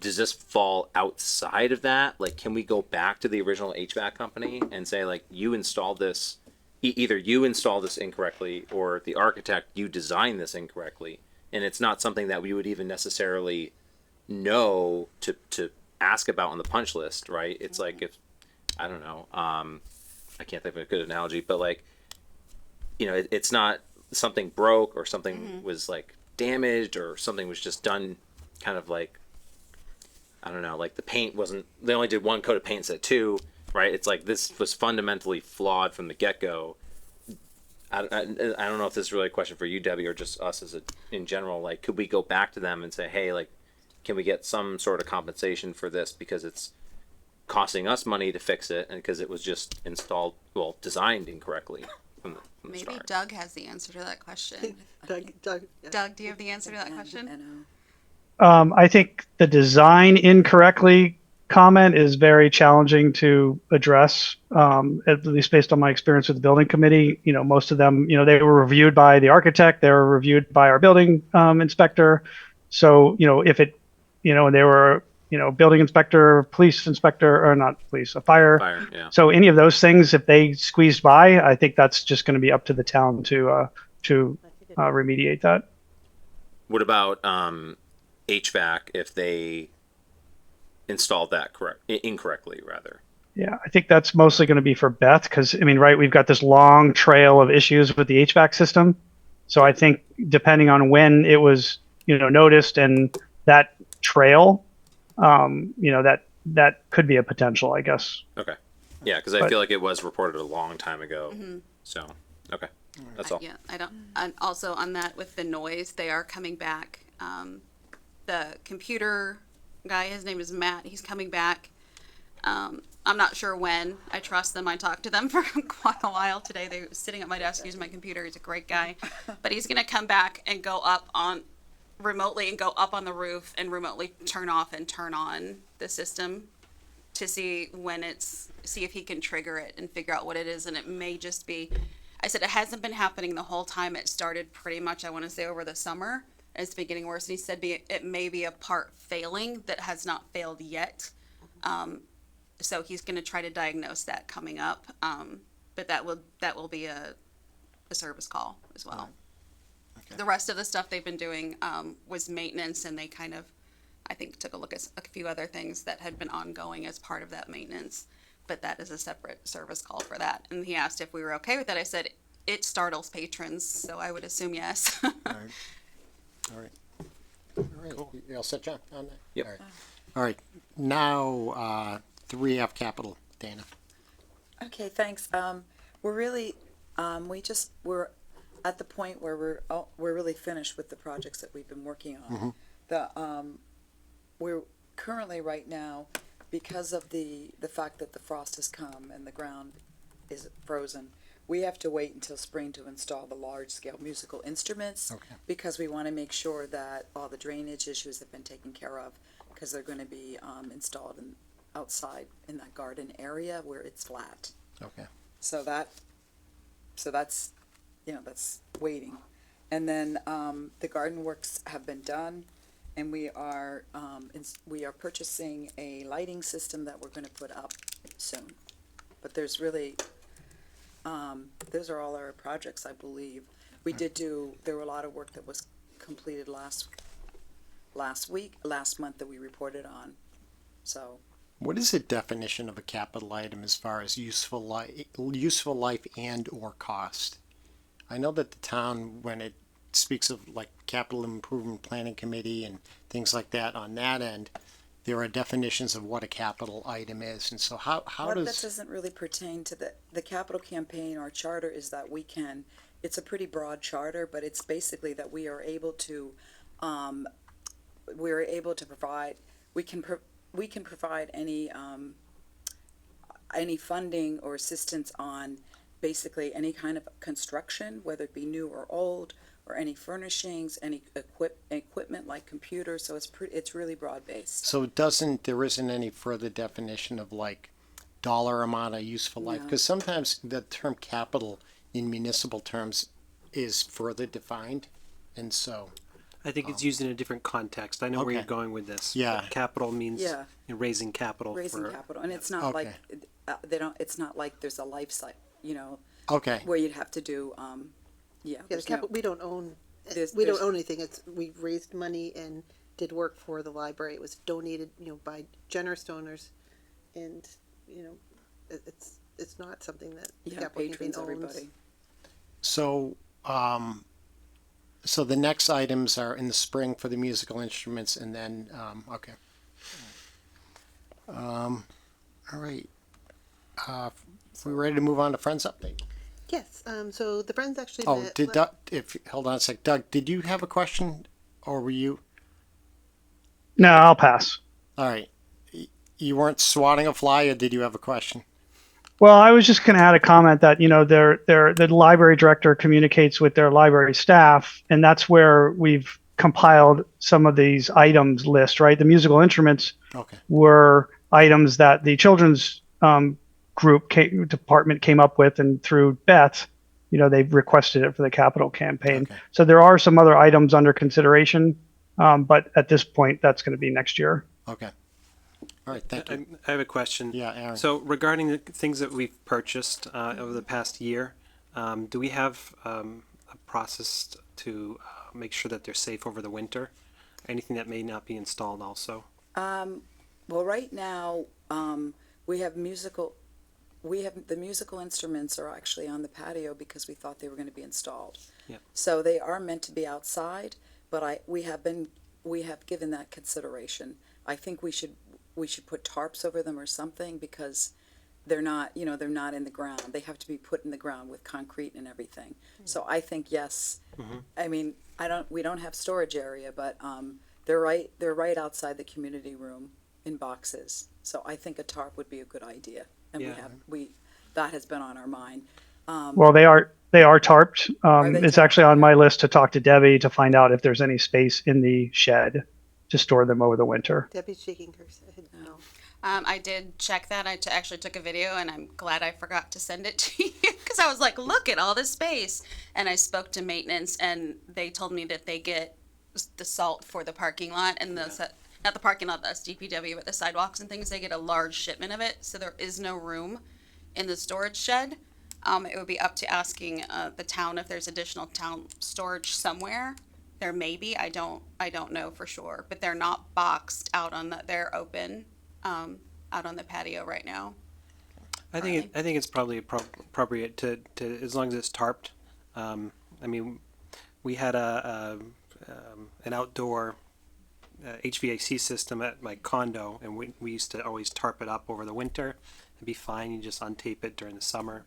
Does this fall outside of that? Like, can we go back to the original HVAC company and say, like, you installed this, either you installed this incorrectly or the architect, you designed this incorrectly, and it's not something that we would even necessarily know to ask about on the punch list, right? It's like if, I don't know, I can't think of a good analogy, but like, you know, it's not something broke or something was like damaged or something was just done kind of like, I don't know, like the paint wasn't, they only did one coat of paint instead of two, right? It's like this was fundamentally flawed from the get-go. I don't know if this is really a question for you, Debbie, or just us as in general. Like, could we go back to them and say, hey, like, can we get some sort of compensation for this because it's costing us money to fix it and because it was just installed, well, designed incorrectly from the Maybe start? Doug has the answer to that question. Doug, yeah. Doug, do you have the answer to that question? I think the design incorrectly comment is very challenging to address, at least based on my experience with the building committee. You know, most of them, you know, they were reviewed by the architect, they were reviewed by our building inspector. So, you know, if it, you know, they were, you know, building inspector, police inspector, or not police, a fire. Fire, yeah. So any of those things, if they squeezed by, I think that's just going to be up to the town to remediate that. What about HVAC if they installed that incorrectly rather? Yeah, I think that's mostly going to be for Beth because, I mean, right, we've got this long trail of issues with the HVAC system. So I think depending on when it was noticed, and that trail, that could be a potential, I guess. Okay. Yeah, because I But- feel like it was reported a long time ago. So, okay. That's all. Yeah, I don't, and also on that with the noise, they are coming back. The computer guy, his name is Matt, he's coming back. I'm not sure when. I trust them. I talked to them for quite a while today. They were sitting at my desk using my computer. He's a great guy. But he's going to come back and go up on remotely and go up on the roof and remotely turn off and turn on the system to see see if he can trigger it and figure out what it is. And it may just be, I said, it hasn't been happening the whole time. It started pretty much, I want to say, over the summer. It's been getting worse. And he said it may be a part failing that has not failed yet. So he's going to try to diagnose that coming up. But that will be a service call as well. Okay. The rest of the stuff they've been doing was maintenance, and they kind of, I think, took a look at a few other things that had been ongoing as part of that maintenance. But that is a separate service call for that. And he asked if we were okay with that. I said, it startles patrons, so I would assume yes. All right. All right. All right. You all set, John, on that? Yep. All right. All right. Now, 3F Capital, Dana. Okay, thanks. We're really, we're at the point where we're really finished with the projects that we've been working on. We're currently right now, because of the fact that the frost has come and the ground is frozen, we have to wait until spring to install the large-scale musical instruments. Okay. Because we want to make sure that all the drainage issues have been taken care of, because they're going to be installed outside in that garden area where it's flat. Okay. So that's that's waiting. And then the garden works have been done, and we are purchasing a lighting system that we're going to put up soon. But there's really those are all our projects, I believe. There were a lot of work that was completed last month that we reported on. So What is the definition of a capital item as far as useful life and or cost? I know that the town, when it speaks of like capital improvement planning committee and things like that on that end, there are definitions of what a capital item is. And so how that does, doesn't really pertain to the capital campaign. Our charter is that it's a pretty broad charter, but it's basically that we are able to provide, we can provide any funding or assistance on basically any kind of construction, whether it be new or old, or any furnishings, any equipment like computers. So it's really broad based. so there isn't any further definition of like dollar amount of useful life? No. Because sometimes the term capital in municipal terms is further defined. And so, I think it's used in a different context. I know where Okay. you're going with this. Yeah. But capital means Yeah. raising capital Raising for capital, and it's not Okay. like it's not like there's a life site, okay, where you'd have to do Yeah, there's no- we don't own, There's- we don't there's- own anything. We raised money and did work for the library. It was donated, by generous donors. And, it's not something that the yeah, capital campaign patrons, owns. everybody. so so the next items are in the spring for the musical instruments, and then okay. All right. We ready to move on to Friends update? Yes, so the Friends actually Oh, met. did Doug? Hold on a sec, Doug. Did you have a question, or were you? No, I'll pass. All right. You weren't swatting a fly, or did you have a question? Well, I was just going to add a comment that the library director communicates with their library staff, and that's where we've compiled some of these items list. Right, the musical instruments Okay. were items that the children's department came up with, and through Beth, they've requested it for the capital campaign. Okay. So there are some other items under consideration, but at this point, that's going to be next year. Okay. All right. Thank you. I have a question. Yeah, Aaron. So regarding the things that we've purchased over the past year, do we have a process to make sure that they're safe over the winter? Anything that may not be installed also? Well, right now we have the musical instruments are actually on the patio because we thought they were going to be installed. Yep. So they are meant to be outside, but we have given that consideration. I think we should put tarps over them or something, because they're not in the ground. They have to be put in the ground with concrete and everything. So I think yes. I mean, we don't have storage area, but they're right outside the community room in boxes. So I think a tarp would be a good idea. And Yeah. that has been on our mind. Well, they are tarped. they It's tarped? actually on my list to talk to Debbie to find out if there's any space in the shed to store them over the winter. Debbie's shaking her head no. I did check that. I actually took a video, and I'm glad I forgot to send it to you because I was like, look at all this space. And I spoke to maintenance, and they told me that they get the salt for the parking lot and not the parking lot, that's DPW, but the sidewalks and things. They get a large shipment of it, so there is no room in the storage shed. It would be up to asking the town if there's additional town storage somewhere. There may be. I don't know for sure, but they're not boxed out they're open out on the patio right now. I think it's probably appropriate to as long as it's tarped. I mean, we had an outdoor HVAC system at my condo, and we used to always tarp it up over the winter. It'd be fine. You just untape it during the summer.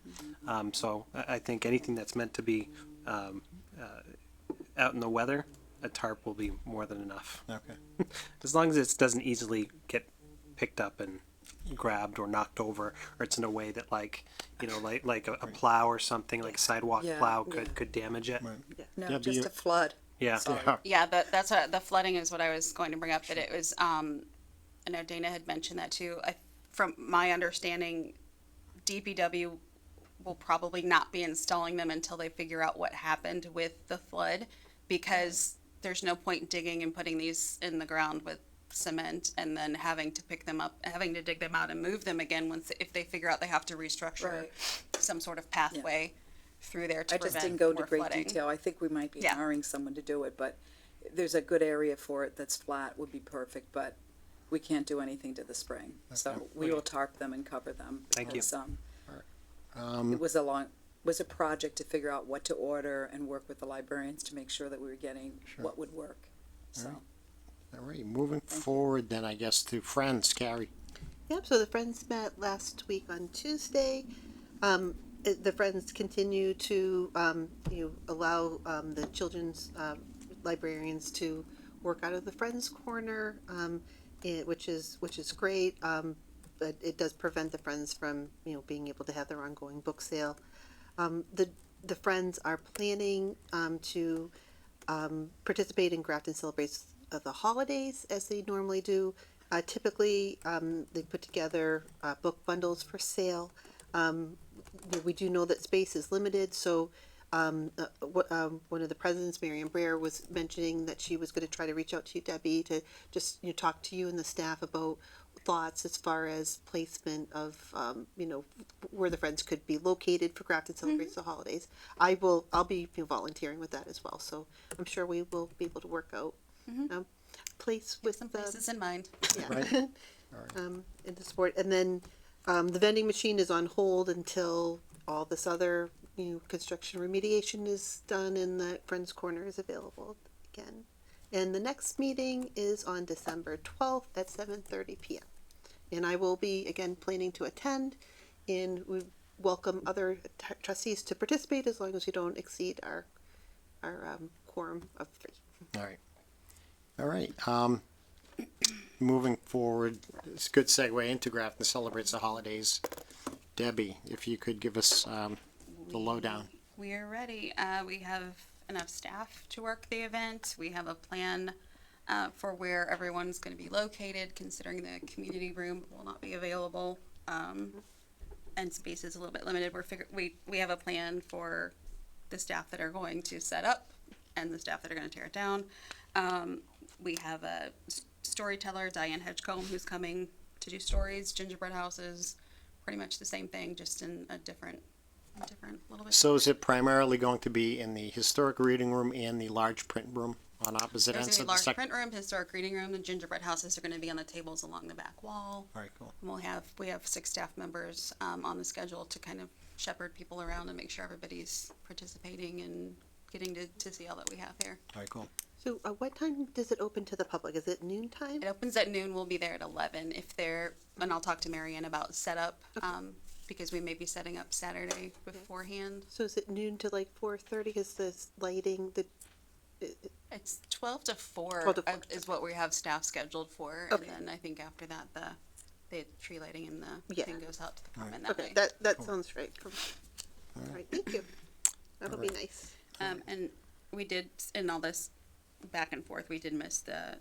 So I think anything that's meant to be out in the weather, a tarp will be more than enough. Okay. As long as it doesn't easily get picked up and grabbed or knocked over, or it's in a way that like a plow or something, like a sidewalk Yeah, plow yeah. could damage it. No, Debbie, just you- a flood. Yeah. Sorry. Yeah, that's the flooding is what I was going to bring up. That it was. I know Dana had mentioned that too. From my understanding, DPW will probably not be installing them until they figure out what happened with the flood, because there's no point digging and putting these in the ground with cement and then having to pick them up, having to dig them out and move them again if they figure out they have to restructure Right. some sort of pathway through there to I prevent just didn't go into more great flooding. detail. I think we might be Yeah. hiring someone to do it, but there's a good area for it that's flat, would be perfect, but we can't do anything to the spring. So we will tarp them and cover them. Thank you. because, it was a project to figure out what to order and work with the librarians to make sure that we were getting what would work. So, All right, moving forward then, I guess, to Friends, Carrie. Yep, so the Friends met last week on Tuesday. The Friends continue to, allow the children's librarians to work out of the Friends Corner, which is great. But it does prevent the Friends from, being able to have their ongoing book sale. The Friends are planning to participate in Grafton Celebrates the Holidays as they normally do. Typically, they put together book bundles for sale. We do know that space is limited, so one of the presidents, Marion Breer, was mentioning that she was going to try to reach out to you, Debbie, to just talk to you and the staff about thoughts as far as placement of where the Friends could be located for Grafton Celebrates the Holidays. I'll be volunteering with that as well, so I'm sure we will be able to work out place with Some places in mind. Right. in the sport, and then the vending machine is on hold until all this other construction remediation is done and the Friends Corner is available again. And the next meeting is on December 12th at 7:30 p.m. And I will be again planning to attend, and we welcome other trustees to participate as long as you don't exceed our quorum of 3. All right. All right. Moving forward, it's a good segue into Grafton Celebrates the Holidays. Debbie, if you could give us the lowdown. We are ready. We have enough staff to work the event. We have a plan for where everyone's going to be located, considering the community room will not be available, and space is a little bit limited. We have a plan for the staff that are going to set up and the staff that are going to tear it down. We have a storyteller, Diane Hedgecombe, who's coming to do stories, gingerbread houses, pretty much the same thing, just in a different little bit. So is it primarily going to be in the historic reading room and the large print room on opposite There's ends going to of be the large second? print room, historic reading room. The gingerbread houses are going to be on the tables along the back wall. All right, cool. And we have 6 staff members on the schedule to kind of shepherd people around and make sure everybody's participating and getting to see all that we have here. All right, cool. So, what time does it open to the public? Is it noon time? It opens at noon. We'll be there at 11 if they're, and I'll talk to Marianne about setup, because we may be setting up Saturday beforehand. So is it noon to like 4:30? Is this lighting the? It's 12 to 4, 12 to 4, is what we have staff scheduled for. Okay. And then I think after that, the tree lighting and the Yeah. thing goes out to the department that Okay, way. that sounds right. All right, thank you. That'll be nice. And we did, in all this back and forth, we did miss the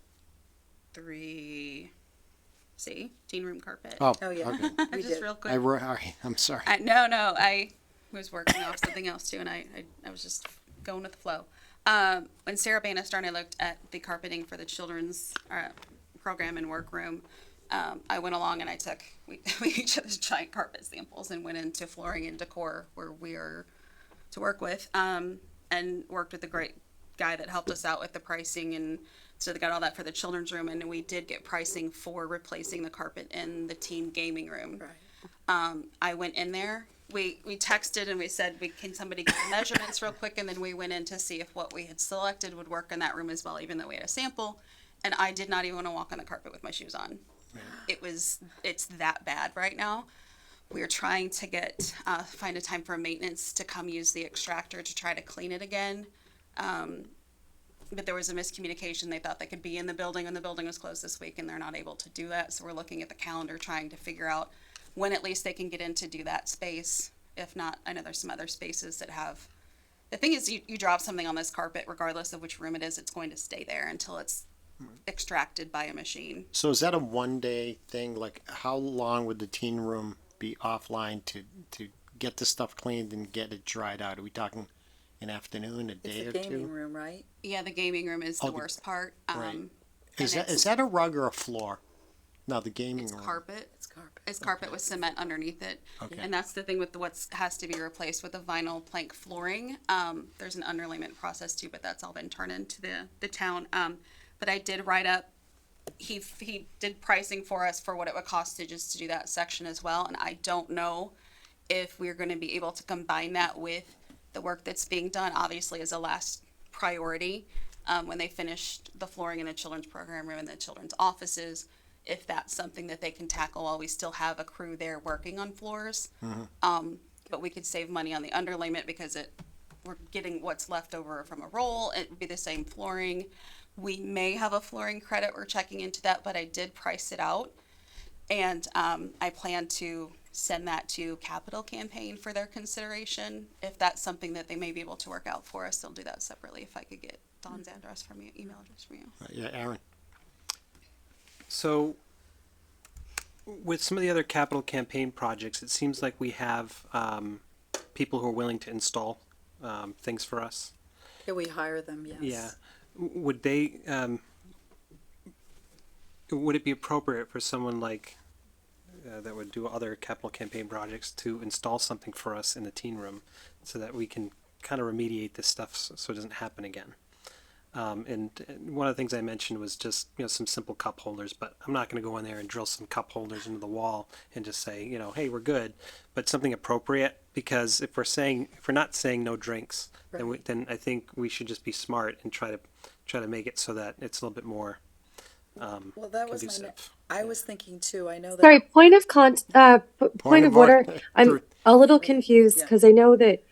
3C, teen room carpet. Oh, Oh, yeah. okay. We Just did. real quick. All right, I'm sorry. No, I was working off something else too, and I was just going with the flow. When Sarah Bannister and I looked at the carpeting for the children's program and workroom, I went along and we each had those giant carpet samples and went into flooring and decor where we are to work with, and worked with a great guy that helped us out with the pricing, and so they got all that for the children's room, and we did get pricing for replacing the carpet in the teen gaming room. Right. I went in there. We texted and we said, can somebody get the measurements real quick? And then we went in to see if what we had selected would work in that room as well, even though we had a sample. And I did not even want to walk on the carpet with my shoes on. It's that bad right now. We are trying to find a time for maintenance to come use the extractor to try to clean it again. But there was a miscommunication. They thought they could be in the building when the building was closed this week, and they're not able to do that. So we're looking at the calendar, trying to figure out when at least they can get in to do that space. If not, I know there's some other spaces that have. The thing is, you drop something on this carpet, regardless of which room it is, it's going to stay there until it's extracted by a machine. So is that a 1 day thing? Like, how long would the teen room be offline to get the stuff cleaned and get it dried out? Are we talking an afternoon, a day It's or the gaming two? room, right? Yeah, the gaming room is the Oh, worst part. right. Is Is that a rug or a floor? No, the gaming It's room. carpet. It's carpet. It's carpet with cement underneath it. Okay. And that's the thing with what has to be replaced with the vinyl plank flooring. There's an underlayment process too, but that's all been turned into the town. But I did write up, he did pricing for us for what it would cost to just to do that section as well. And I don't know if we're going to be able to combine that with the work that's being done, obviously as a last priority. When they finished the flooring in the children's program room and the children's offices, if that's something that they can tackle while we still have a crew there working on floors. But we could save money on the underlayment because we're getting what's left over from a roll. It would be the same flooring. We may have a flooring credit. We're checking into that, but I did price it out. And I plan to send that to Capital Campaign for their consideration. If that's something that they may be able to work out for us, they'll do that separately. If I could get Don's address from you, email address from you. Yeah, Aaron. So, with some of the other capital campaign projects, it seems like we have people who are willing to install things for us. Yeah, we hire them, yes. Yeah. Would they? Would it be appropriate for someone like that would do other capital campaign projects to install something for us in the teen room, so that we can kind of remediate this stuff so it doesn't happen again? And one of the things I mentioned was just, some simple cup holders, but I'm not going to go in there and drill some cup holders into the wall and just say, hey, we're good, but something appropriate, because if we're not saying no drinks, then I think we should just be smart and try to make it so that it's a little bit more Well, that was conducive. I was thinking too, I know that. Sorry, point of order. I'm a little confused Yeah. because I know that,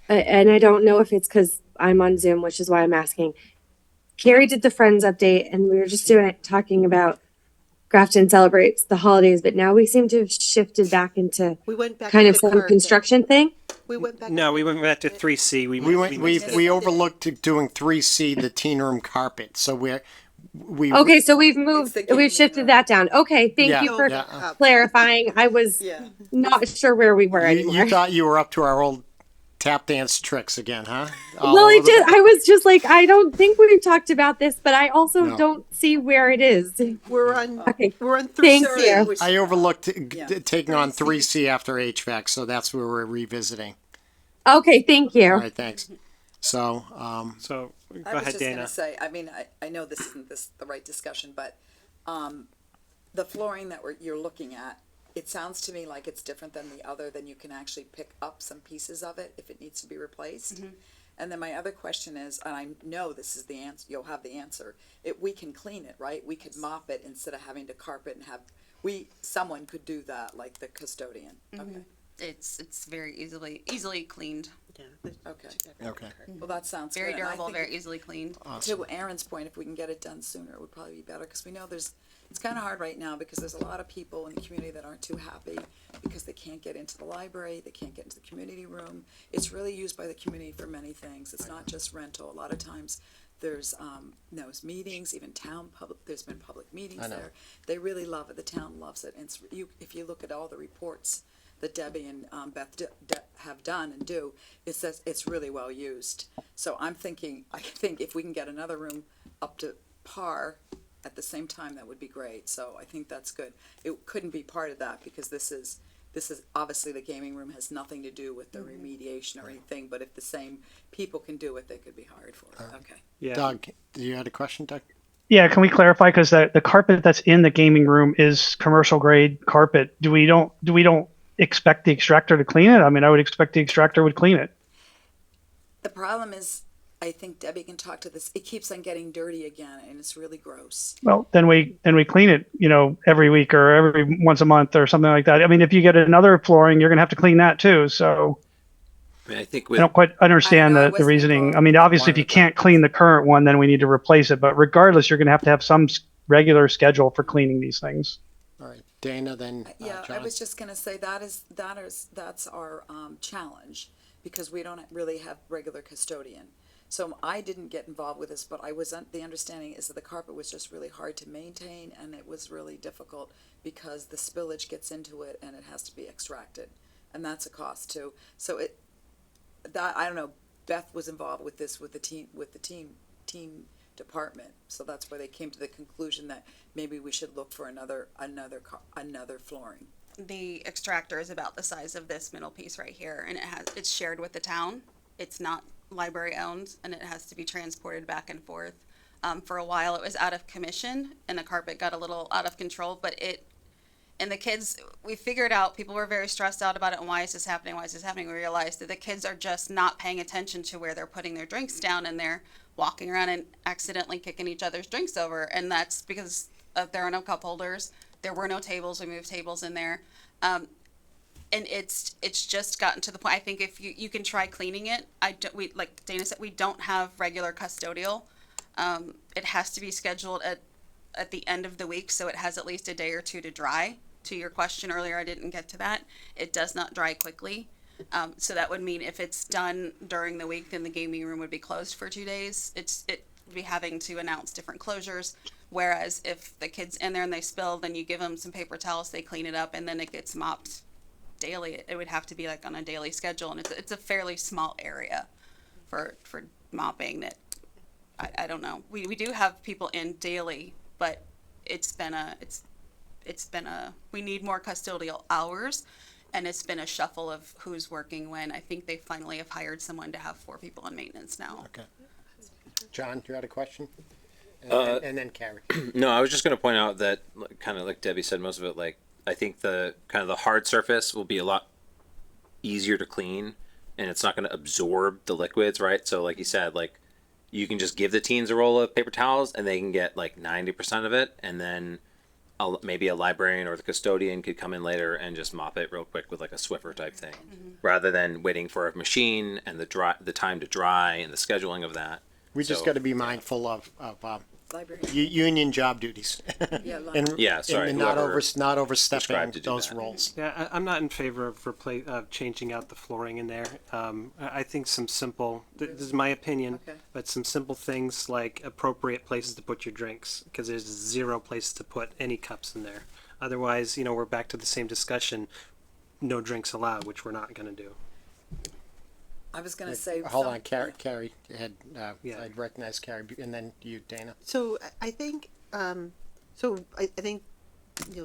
and I don't know if it's because I'm on Zoom, which is why I'm asking. Carrie did the Friends update, and we were just talking about Grafton celebrates the holidays, but now we seem to have shifted back into We went back kind to of the some carpet. construction thing. We went back. No, we went back to 3C. We overlooked doing 3C, the teen room carpet. So we Okay, so we've It's moved, the gaming we've shifted room. that down. Okay, thank Yeah, you for yeah. clarifying. I was Yeah. not sure where we were You anymore. thought you were up to our old tap dance tricks again, huh? Well, I was just like, I don't think we've talked about this, but I also No. don't see where it is. We're on. Okay. We're on three. Thank you. Which- I overlooked Yeah. taking on 3C after HVAC, so that's where we're revisiting. Okay, thank you. All right, thanks. So, So go I was ahead, just Dana. gonna say, I mean, I know this isn't the right discussion, but, the flooring that you're looking at, it sounds to me like it's different than the other, then you can actually pick up some pieces of it if it needs to be replaced. And then my other question is, and I know this is the answer, you'll have the answer, we can clean it, right? We could mop it instead of having to carpet and someone could do that, like the custodian. Okay, It's very easily cleaned. Yeah. okay. Okay. Well, that sounds Very good. And I durable, think very easily cleaned. To Aaron's point, if we can get it done sooner, it would probably be better, because we know it's kind of hard right now, because there's a lot of people in the community that aren't too happy because they can't get into the library, they can't get into the community room. It's really used by the community for many things. It's not just rental. A lot of times there's meetings, even there's been public meetings I know. there. They really love it. The town loves it. And if you look at all the reports that Debbie and Beth have done and do, it says it's really well used. So I think if we can get another room up to par at the same time, that would be great. So I think that's good. It couldn't be part of that, because this is obviously, the gaming room has nothing to do with the remediation or anything, but if the same people can do it, they could be hired for it. Okay. Yeah. Doug, do you had a question, Doug? Yeah, can we clarify, because the carpet that's in the gaming room is commercial grade carpet. Do we don't expect the extractor to clean it? I mean, I would expect the extractor would clean it. The problem is, I think Debbie can talk to this, it keeps on getting dirty again, and it's really gross. Well, then we clean it, every week or every once a month or something like that. I mean, if you get another flooring, you're gonna have to clean that too. So I mean, I think I with don't quite understand I the wasn't reasoning. involved I mean, with obviously, if you can't clean the current one, then we need to replace it. But regardless, you're gonna have some regular schedule for cleaning these things. All right, Dana, then Yeah, I John. was just gonna say that's our challenge, because we don't really have regular custodian. So I didn't get involved with this, but the understanding is that the carpet was just really hard to maintain, and it was really difficult because the spillage gets into it and it has to be extracted, and that's a cost too. So I don't know, Beth was involved with this with the team department, so that's where they came to the conclusion that maybe we should look for another flooring. The extractor is about the size of this middle piece right here, and it's shared with the town. It's not library owned, and it has to be transported back and forth. For a while it was out of commission, and the carpet got a little out of control, and the kids, we figured out, people were very stressed out about it, and why is this happening? We realized that the kids are just not paying attention to where they're putting their drinks down, and they're walking around and accidentally kicking each other's drinks over, and that's because there are no cup holders. There were no tables. We moved tables in there. And it's just gotten to the point. I think if you can try cleaning it. Like Dana said, we don't have regular custodial. It has to be scheduled at the end of the week, so it has at least a day or two to dry. To your question earlier, I didn't get to that. It does not dry quickly. So that would mean if it's done during the week, then the gaming room would be closed for 2 days. It would be having to announce different closures. Whereas if the kid's in there and they spill, then you give them some paper towels, they clean it up, and then it gets mopped daily. It would have to be like on a daily schedule, and it's a fairly small area for mopping. That I don't know. We do have people in daily, but we need more custodial hours, and it's been a shuffle of who's working when. I think they finally have hired someone to have 4 people in maintenance now. Okay. John, you had a question? And then Carrie. No, I was just going to point out that, kind of like Debbie said, most of it, like, I think the kind of the hard surface will be a lot easier to clean, and it's not going to absorb the liquids, right? So like you said, like, you can just give the teens a roll of paper towels and they can get like 90% of it, and then maybe a librarian or the custodian could come in later and just mop it real quick with like a Swiffer type thing, rather than waiting for a machine and the time to dry and the scheduling of that. We just So- got to be mindful of Library. union job duties. Yeah, and Yeah, sorry, and not whoever not overstepping prescribed to do those that. roles. Yeah, I'm not in favor of changing out the flooring in there. I think some simple, this is my opinion, Okay. but some simple things like appropriate places to put your drinks, because there's 0 place to put any cups in there. Otherwise, we're back to the same discussion, no drinks allowed, which we're not going to do. I was gonna say. Hold on, Carrie had Yeah. I'd recognize Carrie, and then you, Dana. So I think, I think,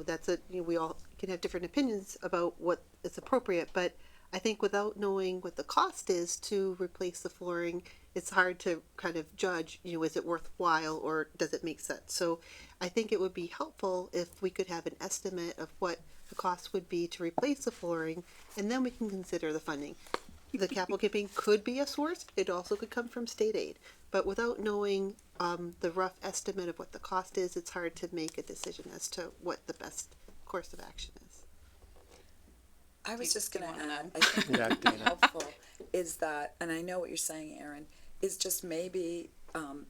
that's we all can have different opinions about what is appropriate, but I think without knowing what the cost is to replace the flooring, it's hard to kind of judge, is it worthwhile or does it make sense? So I think it would be helpful if we could have an estimate of what the cost would be to replace the flooring, and then we can consider the funding. the capital campaign could be a source. It also could come from state aid. But without knowing the rough estimate of what the cost is, it's hard to make a decision as to what the best course of action is. I was just do you gonna wanna add, know? I think Yeah, what would be Dana. helpful is that, and I know what you're saying, Aaron, is just maybe,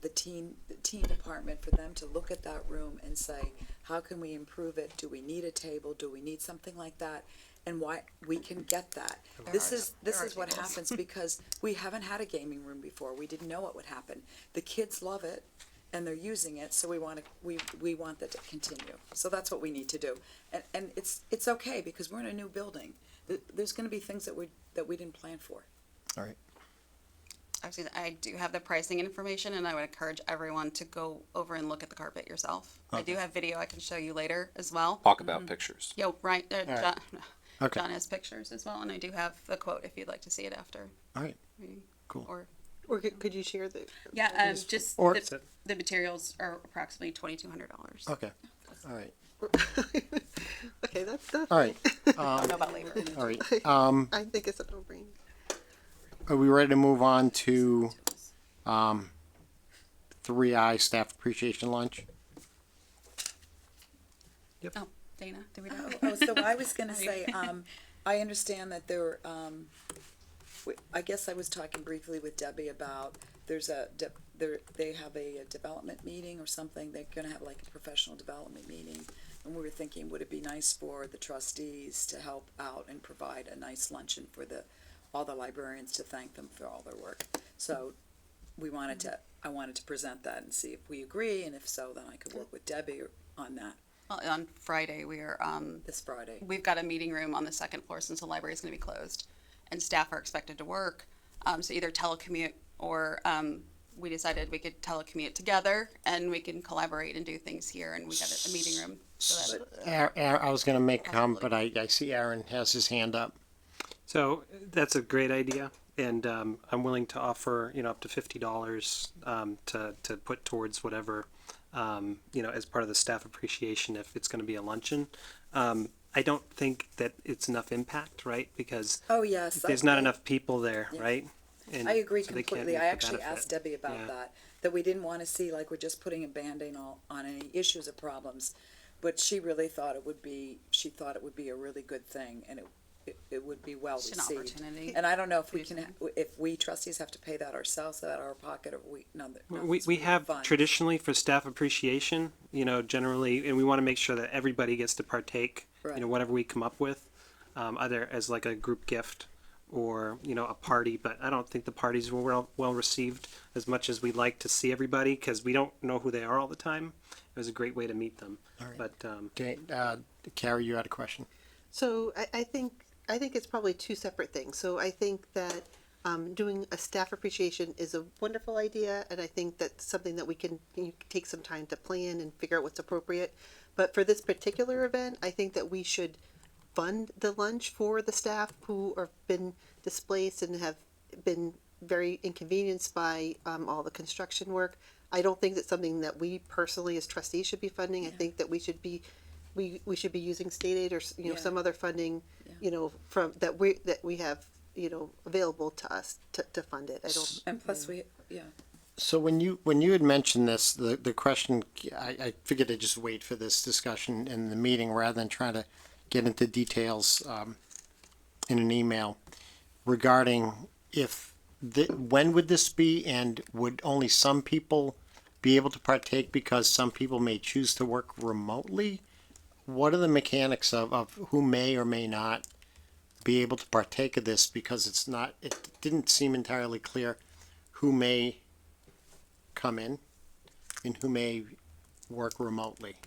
the teen department, for them to look at that room and say, how can we improve it? Do we need a table? Do we need something like that? And why, we can get that. This is what tables. happens because we haven't had a gaming room before. We didn't know what would happen. The kids love it and they're using it, so we want that to continue. So that's what we need to do. And it's okay because we're in a new building. There's gonna be things that we didn't plan for. All right. I do have the pricing information, and I would encourage everyone to go over and look at the carpet yourself. I do have video I can show you later as well. Talk about pictures. Yo, right, right. John, Okay. John has pictures as well, and I do have the quote if you'd like to see it after. All right. Meeting. Cool. Or Could you share the? yeah, just Or- the materials are approximately $2,200. Okay. All right. Okay, that's All right. I don't know about labor. All right. I think it's a no-brainer. Are we ready to move on to 3I staff appreciation lunch? Oh, Dana, did we know? Oh, so I was gonna say, I understand that there, I guess I was talking briefly with Debbie about, they have a development meeting or something, they're gonna have like a professional development meeting. And we were thinking, would it be nice for the trustees to help out and provide a nice luncheon for all the librarians to thank them for all their work? So I wanted to present that and see if we agree, and if so, then I could work with Debbie on that Well, on Friday, we are, this Friday. we've got a meeting room on the second floor since the library is going to be closed, and staff are expected to work. So either telecommute or we decided we could telecommute together and we can collaborate and do things here. And we got a meeting room. So that, I was going to make a comment, but I see Aaron has his hand up. So that's a great idea, and I'm willing to offer up to $50 to put towards whatever as part of the staff appreciation if it's going to be a luncheon. I don't think that it's enough impact, right? Because Oh, yes. there's not enough people there, right? And I agree so they can't completely. make I the actually benefit. asked Debbie about Yeah. that we didn't want to see like we're just putting a Band-Aid on any issues or problems. But she really thought she thought it would be a really good thing and it would be well it's an received. opportunity. And I don't know if if we trustees have to pay that ourselves out of our pocket or We have fund. traditionally for staff appreciation, generally, and we want to make sure that everybody gets to partake, Right. whatever we come up with, either as like a group gift or, a party, but I don't think the parties were well received as much as we'd like to see everybody because we don't know who they are all the time. It was a great way to meet them. right. But, Okay, Carrie, you had a question. So I think it's probably two separate things. So I think that doing a staff appreciation is a wonderful idea, and I think that's something that we can take some time to plan and figure out what's appropriate. But for this particular event, I think that we should fund the lunch for the staff who have been displaced and have been very inconvenienced by all the construction work. I don't think that's something that we personally as trustees should be funding. I think that we should be using state aid or Yeah. some other funding, from that we have available to us to fund it. I don't. And plus So when you had mentioned this, the question, I figured I'd just wait for this discussion in the meeting rather than trying to get into details in an email regarding when would this be, and would only some people be able to partake because some people may choose to work remotely? What are the mechanics of who may or may not be able to partake of this? Because it didn't seem entirely clear who may come in and who may work remotely.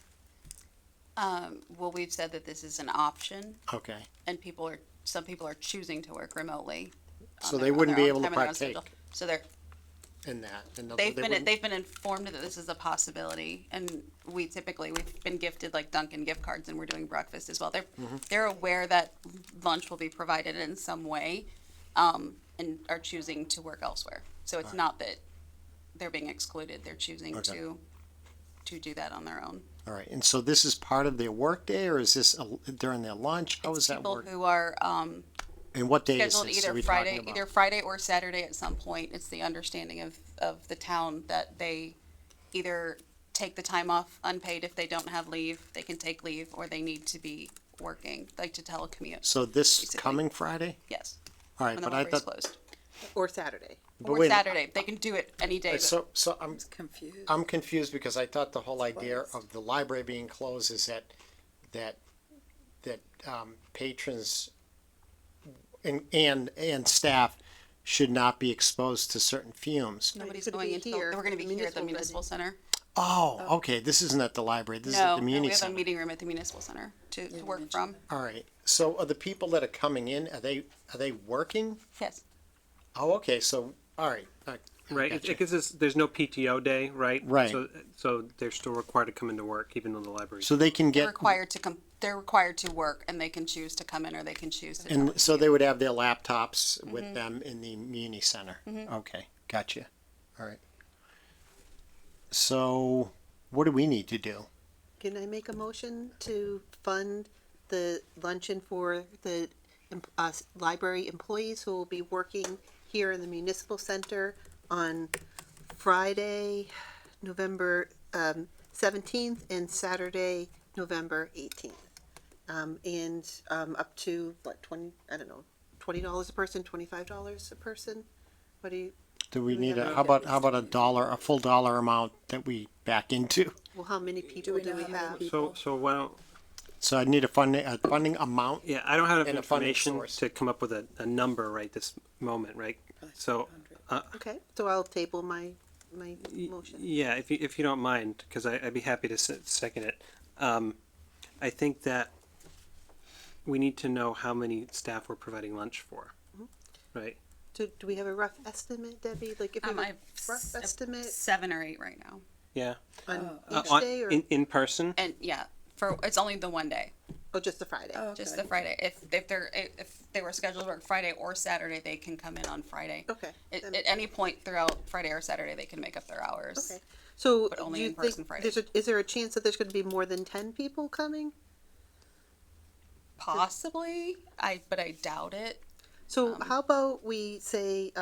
Well, we've said that this is an option, Okay, and some people are choosing to work remotly. so they wouldn't be able to time and their own partake schedule. So they're in that. In other- they've they been wouldn't- they've been informed that this is a possibility, and we've been gifted like Dunkin' gift cards, and we're doing breakfast as well. They're aware that lunch will be provided in some way, and are choosing to work elsewhere. So it's not that they're being excluded; they're choosing Okay. to do that on their own. All right, and so this is part of their work day, or is this during their lunch? How does that People work? who are And what day is scheduled this? either Are we Friday, talking about? either Friday or Saturday at some point. It's the understanding of the town that they either take the time off unpaid if they don't have leave, they can take leave, or they need to be working, like to telecommute. So this basically. coming Friday? Yes, All right, when the but I library's thought, closed. Or Saturday. but Or wait, Saturday. They can do it any day. but- so Confused. I'm confused because I thought the whole idea Twice. of the library being closed is that patrons and staff should not be exposed to certain fumes. Nobody's Could going be into, here, we're gonna be the here at the municipal municipal center. Oh, okay. This isn't at the library. This is at No, the no, we muni have a center. meeting room at the municipal center to you work mentioned from. All right. So are the people that are coming in, are they working? Yes. Oh, okay. So all right. Right, Gotcha. it gives us, there's no PTO day, right? Right. So they're still required to come into work, even though the library's. So they can They're get, required to come, they're required to work and they can choose to come in or they can choose to. and so telecommute. they would have their laptops Mm-hmm. with them in the muni center. Okay, gotcha. All right. So what do we need to do? Can I make a motion to fund the luncheon for the library employees who will be working here in the municipal center on Friday, November 17th, and Saturday, November 18th? And up to, what, $20 a person, $25 a person? What do you, Do we Do we need have a, a- how about a full dollar amount that we back into? well, how many people we do know we how many have? people? So why don't, So I need a funding amount. yeah, I don't have enough And a funding information source. to come up with a number right this moment, right? So, Okay, so I'll table my motion. yeah, if you don't mind, because I'd be happy to second it. I think that we need to know how many staff we're providing lunch for, right? So do we have a rough estimate, Debbie? Like if we have I a have rough estimate 7 or 8 right now. Yeah. on each On- day or in person? And yeah, it's only the one day, oh, just the Friday? Oh, just okay. the Friday. If they were scheduled to work Friday or Saturday, they can come in on Friday. Okay. At any point throughout Friday or Saturday, they can make up their hours. Okay. So But only do you in person think Friday. is there a chance that there's going to be more than 10 people coming? Possibly, but I doubt it. So how about we say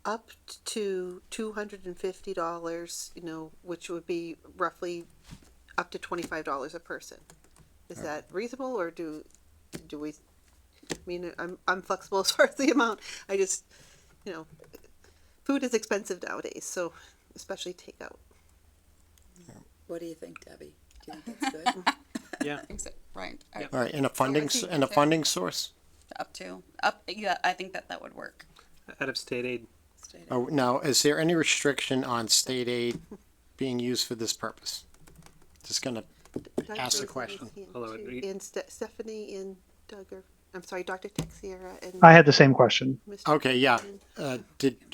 up to $250, you know, which would be roughly up to $25 a person. Is that reasonable or do we, I mean, I'm flexible as far as the amount. I just, you know, food is expensive nowadays, so especially takeout. What do you think, Debbie? Do you think that's good? Yeah. I think so, right? Yeah. All right, and a funding, think and a so. funding source? Yeah, I think that would work. Out of state aid. Oh, now, is there any restriction on state aid being used for this purpose? Just gonna Doug ask the raised question. his hand Although too, it- and Stephanie and Doug are, I'm sorry, Dr. Texiera and I had the same question. Mr. Okay, yeah.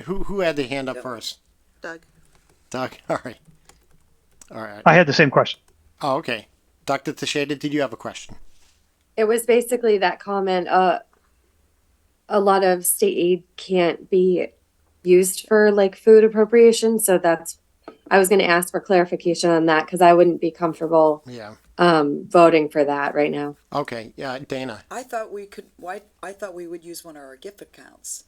Who had the hand up first? Doug. Doug, all right. All right. I had the same question. Oh, okay. Dr. Teixeira, did you have a question? It was basically that comment. A lot of state aid can't be used for like food appropriation, so I was going to ask for clarification on that because I wouldn't be comfortable Yeah. voting for that right now. Okay, yeah, Dana. I thought we could. I thought we would use one of our gift accounts.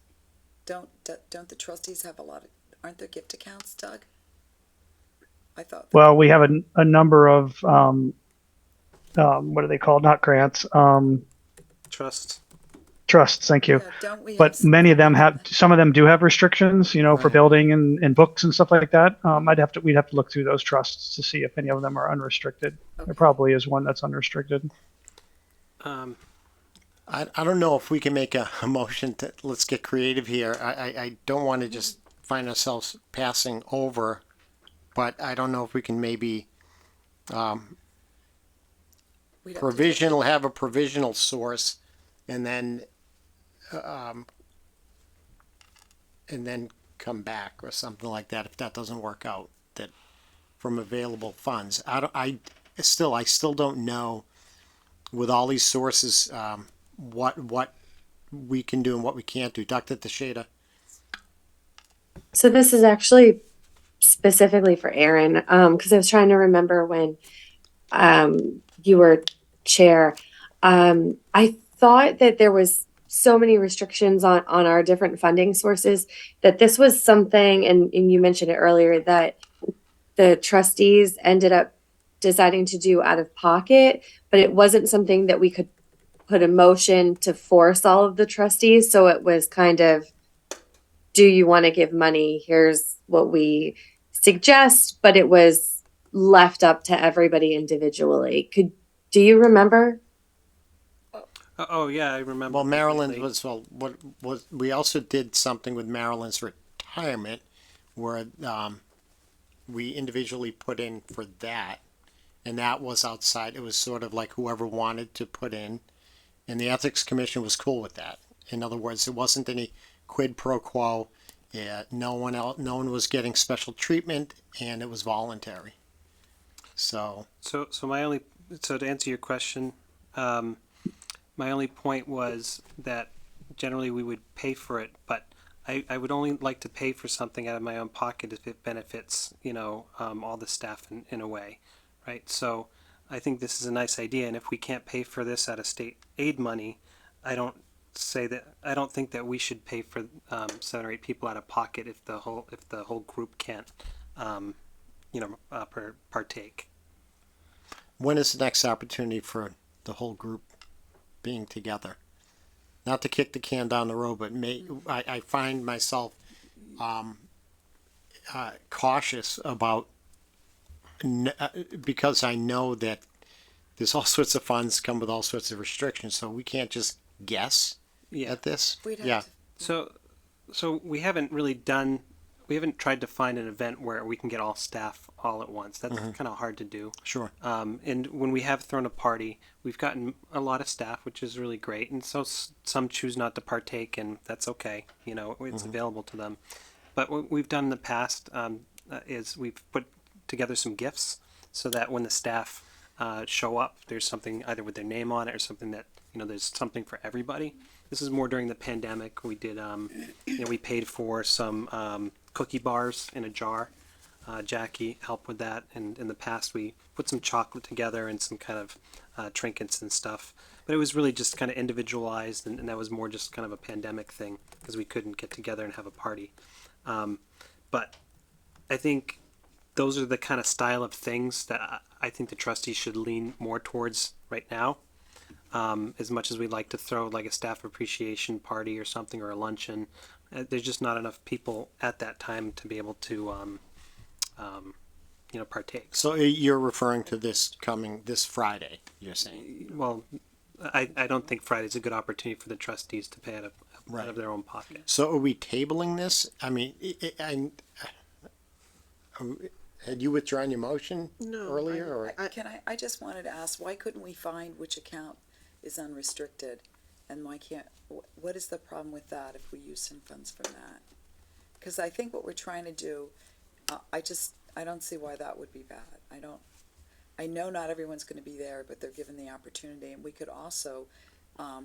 Don't the trustees have a lot of? Aren't there gift accounts, Doug? I thought. Well, we have a number of what are they called? Not grants, Trust. trusts. Thank you. Yeah, don't we? But have many of them something have, some of them do have restrictions, you know, for Right. building and books and stuff like that. We'd have to look through those trusts to see if any of them are unrestricted. There probably is one that's unrestricted. Um, I don't know if we can make a motion to, let's get creative here. I don't want to just find ourselves passing over, but I don't know if we can maybe we'd have to provisional, have a provisional source and then come back or something like that if that doesn't work out, that from available funds. I still don't know with all these sources what we can do and what we can't do. Dr. Teixeira. So this is actually specifically for Aaron, because I was trying to remember when you were chair. I thought that there was so many restrictions on our different funding sources that this was something, and you mentioned it earlier, that the trustees ended up deciding to do out of pocket, but it wasn't something that we could put a motion to force all of the trustees. So it was kind of, do you want to give money? Here's what we suggest, but it was left up to everybody individually. Do you remember? Oh, yeah, I remember. Well, Maryland completely. what was, we also did something with Maryland's retirement where, we individually put in for that. And that was outside, it was sort of like whoever wanted to put in. And the Ethics Commission was cool with that. In other words, it wasn't any quid pro quo. Yeah, no one was getting special treatment, and it was voluntary. So, So to answer your question, my only point was that generally we would pay for it, but I would only like to pay for something out of my own pocket if it benefits, all the staff in a way, right? So I think this is a nice idea, and if we can't pay for this out of state aid money, I don't think that we should pay for 7 or 8 people out of pocket if the whole group can't, partake. when is the next opportunity for the whole group being together? Not to kick the can down the road, but I find myself cautious about because I know that there's all sorts of funds come with all sorts of restrictions, so we can't just guess Yeah. at this. We'd have Yeah, to- So we haven't tried to find an event where we can get all staff all at once. That's kind of hard to do. sure. And when we have thrown a party, we've gotten a lot of staff, which is really great. And so some choose not to partake, and that's okay. It's available to them. But what we've done in the past is we've put together some gifts so that when the staff show up, there's something either with their name on it or something that, there's something for everybody. This is more during the pandemic. We did, we paid for some cookie bars in a jar. Jackie helped with that, and in the past we put some chocolate together and some kind of trinkets and stuff. But it was really just kind of individualized, and that was more just kind of a pandemic thing because we couldn't get together and have a party. But I think those are the kind of style of things that I think the trustees should lean more towards right now. As much as we'd like to throw like a staff appreciation party or something or a luncheon, there's just not enough people at that time to be able to partake. So you're referring to this Friday, you're saying? Well, I don't think Friday's a good opportunity for the trustees to pay out of Right. their own pocket. So are we tabling this? I mean, had you withdrawn your motion No, earlier, or? I just wanted to ask, why couldn't we find which account is unrestricted? And why can't, what is the problem with that if we use some funds from that? Because I think what we're trying to do, I don't see why that would be bad. I know not everyone's gonna be there, but they're given the opportunity, and we could also, I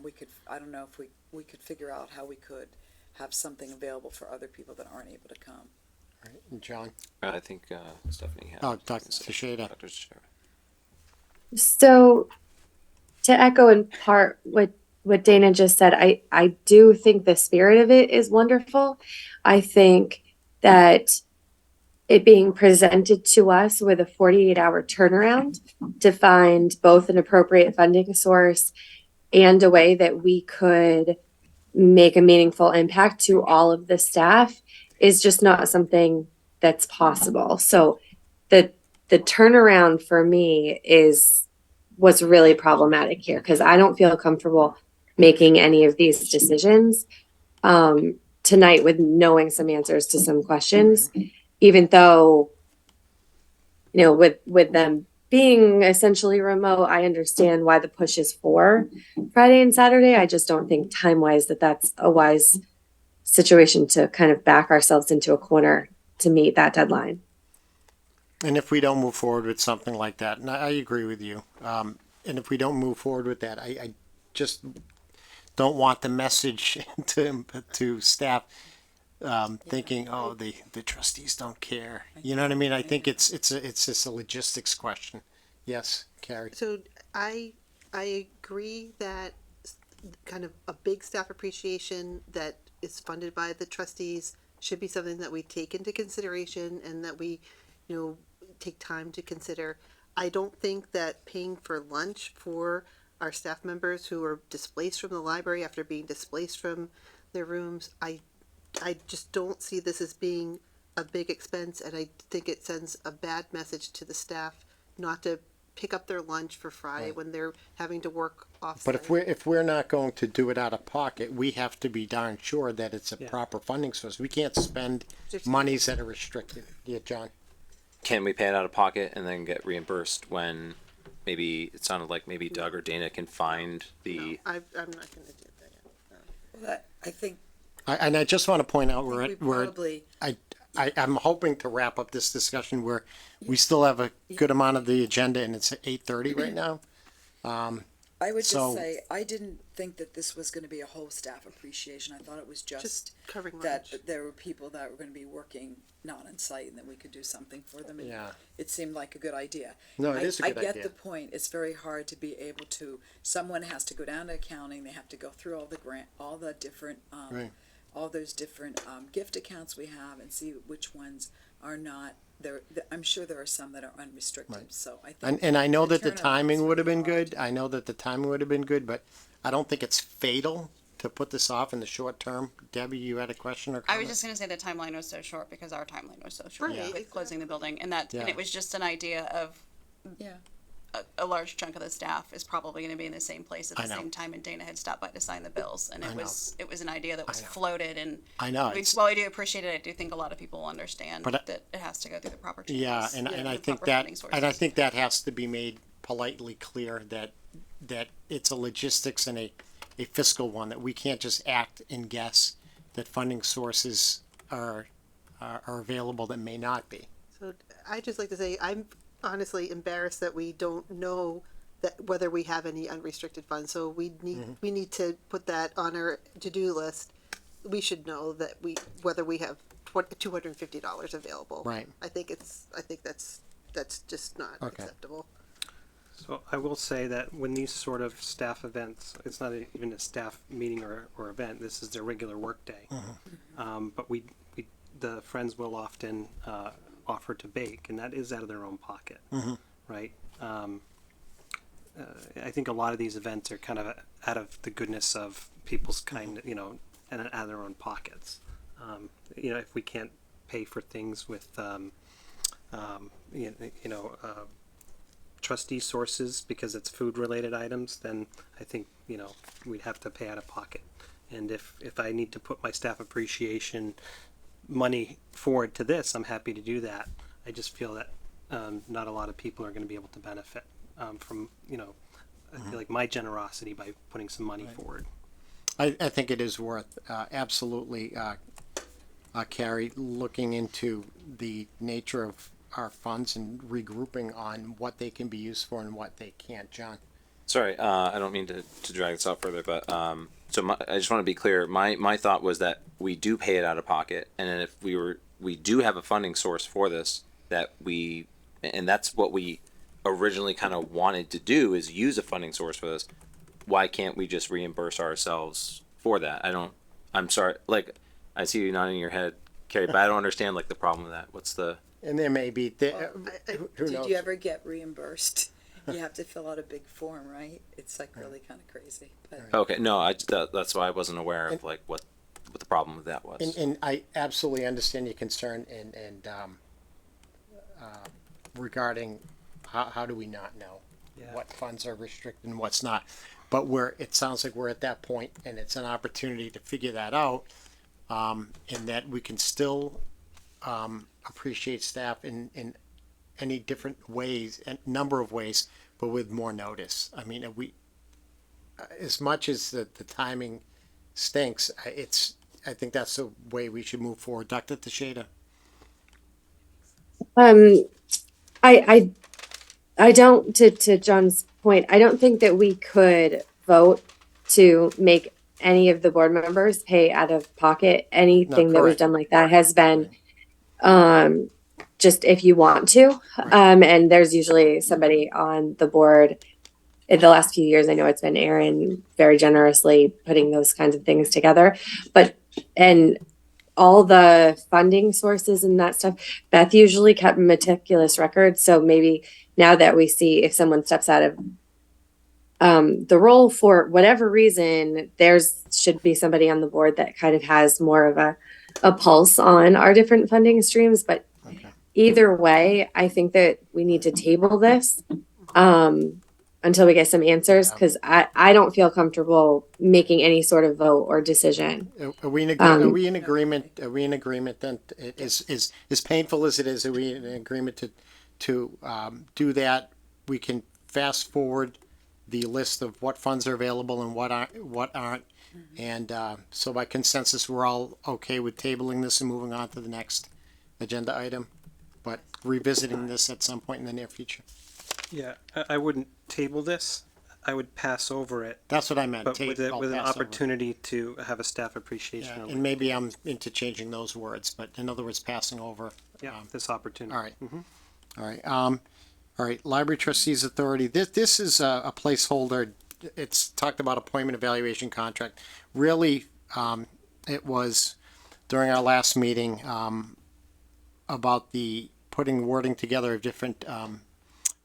don't know if we could figure out how we could have something available for other people that aren't able to come. John? I think Stephanie had. Oh, Dr. Teixeira. Dr. Teixeira. So to echo in part what Dana just said, I do think the spirit of it is wonderful. I think that it being presented to us with a 48-hour turnaround to find both an appropriate funding source and a way that we could make a meaningful impact to all of the staff is just not something that's possible. So the turnaround for me was really problematic here because I don't feel comfortable making any of these decisions tonight with knowing some answers to some questions, even though, with them being essentially remote, I understand why the push is for Friday and Saturday. I just don't think time-wise that's a wise situation to kind of back ourselves into a corner to meet that deadline. And if we don't move forward with something like that, and I agree with you, and if we don't move forward with that, I just don't want the message to staff thinking, oh, the trustees don't care. You know what I mean? I think it's just a logistics question. Yes, Carrie. So I agree that kind of a big staff appreciation that is funded by the trustees should be something that we take into consideration and that we, take time to consider. I don't think that paying for lunch for our staff members who are displaced from the library after being displaced from their rooms, I just don't see this as being a big expense, and I think it sends a bad message to the staff not to pick up their lunch for Friday when they're having to work off. But if we're not going to do it out of pocket, we have to be darn sure that it's a proper funding source. We can't spend monies that are restricted. Yeah, John? Can we pay it out of pocket and then get reimbursed when maybe it sounded like maybe Doug or Dana can find the I'm not gonna do that yet. No. Well, I think And I just want to point out we where probably, I'm hoping to wrap up this discussion where we still have a good amount of the agenda and it's at 8:30 right now. I would just So- say, I didn't think that this was gonna be a whole staff appreciation. I thought it was just Covering that lunch. there were people that were gonna be working not on site and that we could do something for them. And Yeah. it seemed like a good idea. No, it is a good I get idea. the point. It's very hard to be able to, someone has to go down to accounting, they have to go through all the all the different, Right. all those different, gift accounts we have and see which ones are not, I'm sure there are some that are unrestricted, Right. so I think. And I know that the turnaround is timing would have been really hard. good. I know that the timing would have been good, but I don't think it's fatal to put this off in the short term. Debbie, you had a question or I comment? was just gonna say the timeline was so short because our timeline was so short Right, with closing the building, and Yeah. it was just an idea of Yeah. a large chunk of the staff is probably going to be in the same place at I the know. same time, and Dana had stopped by to sign the bills, and I it know. was an idea that was know. floated, and I know. we, It's- while I do appreciate it, I do think a lot of people understand But that it has to go through the proper channels. Yeah, and I the think proper that, funding and I sources. think that has to be made politely clear that it's a logistics and a fiscal one, that we can't just act and guess that funding sources are available that may not be. So I just like to say, I'm honestly embarrassed that we don't know that whether we have any unrestricted funds. So we need to put that on our to-do list. We should know that whether we have $250 available. Right. I think that's just not Okay. acceptable. So I will say that when these sort of staff events, it's not even a staff meeting or event, this is their regular workday. But the friends will often offer to bake, and that is out of their own pocket, right? I think a lot of these events are kind of out of the goodness of people's kind, and out of their own pockets. If we can't pay for things with, trustee sources because it's food related items, then I think, we'd have to pay out of pocket. And if I need to put my staff appreciation money forward to this, I'm happy to do that. I just feel that not a lot of people are going to be able to benefit from, I feel like my generosity by putting some money forward. I think it is worth absolutely, Carrie, looking into the nature of our funds and regrouping on what they can be used for and what they can't. John? Sorry, I don't mean to drag this out further, but I just want to be clear. My thought was that we do pay it out of pocket, and then if we do have a funding source for this, and that's what we originally kind of wanted to do, is use a funding source for this. Why can't we just reimburse ourselves for that? I'm sorry, like, I see you nodding your head, Carrie, but I don't understand like the problem with that. What's the? And there may be, who knows? Did you ever get reimbursed? You have to fill out a big form, right? It's like really kind of crazy, but. Okay, no, that's why I wasn't aware of like what the problem with that was. And I absolutely understand your concern and regarding how do we not know what funds are restricted and what's not. But it sounds like we're at that point and it's an opportunity to figure that out, and that we can still appreciate staff in any different ways, and number of ways, but with more notice. I mean, as much as the timing stinks, I think that's the way we should move forward. Dr. Teixeira? I don't, to John's point, I don't think that we could vote to make any of the board members pay out of pocket. Anything that we've correct. done like that has been, just if you want to. And there's usually somebody on the board in the last few years, I know it's been Aaron very generously putting those kinds of things together. But, and all the funding sources and that stuff, Beth usually kept meticulous records. So maybe now that we see if someone steps out of the role for whatever reason, there's should be somebody on the board that kind of has more of a pulse on our different funding streams. But either way, I think that we need to table this until we get some answers, because I don't feel comfortable making any sort of vote or decision. Are we in agreement? Are we in agreement then? Is as painful as it is, are we in agreement to do that? We can fast forward the list of what funds are available and what aren't. And so by consensus, we're all okay with tabling this and moving on to the next agenda item, but revisiting this at some point in the near future. Yeah, I wouldn't table this. I would pass over it, That's what I meant. but with I'll with an pass over. opportunity to have a staff appreciation. Yeah, of and maybe I'm interchanging those words, but in other words, passing over. this opportunity. All right. All right. All right. Library Trustees Authority. This is a placeholder. It's talked about appointment evaluation contract. Really, it was during our last meeting about the putting wording together of different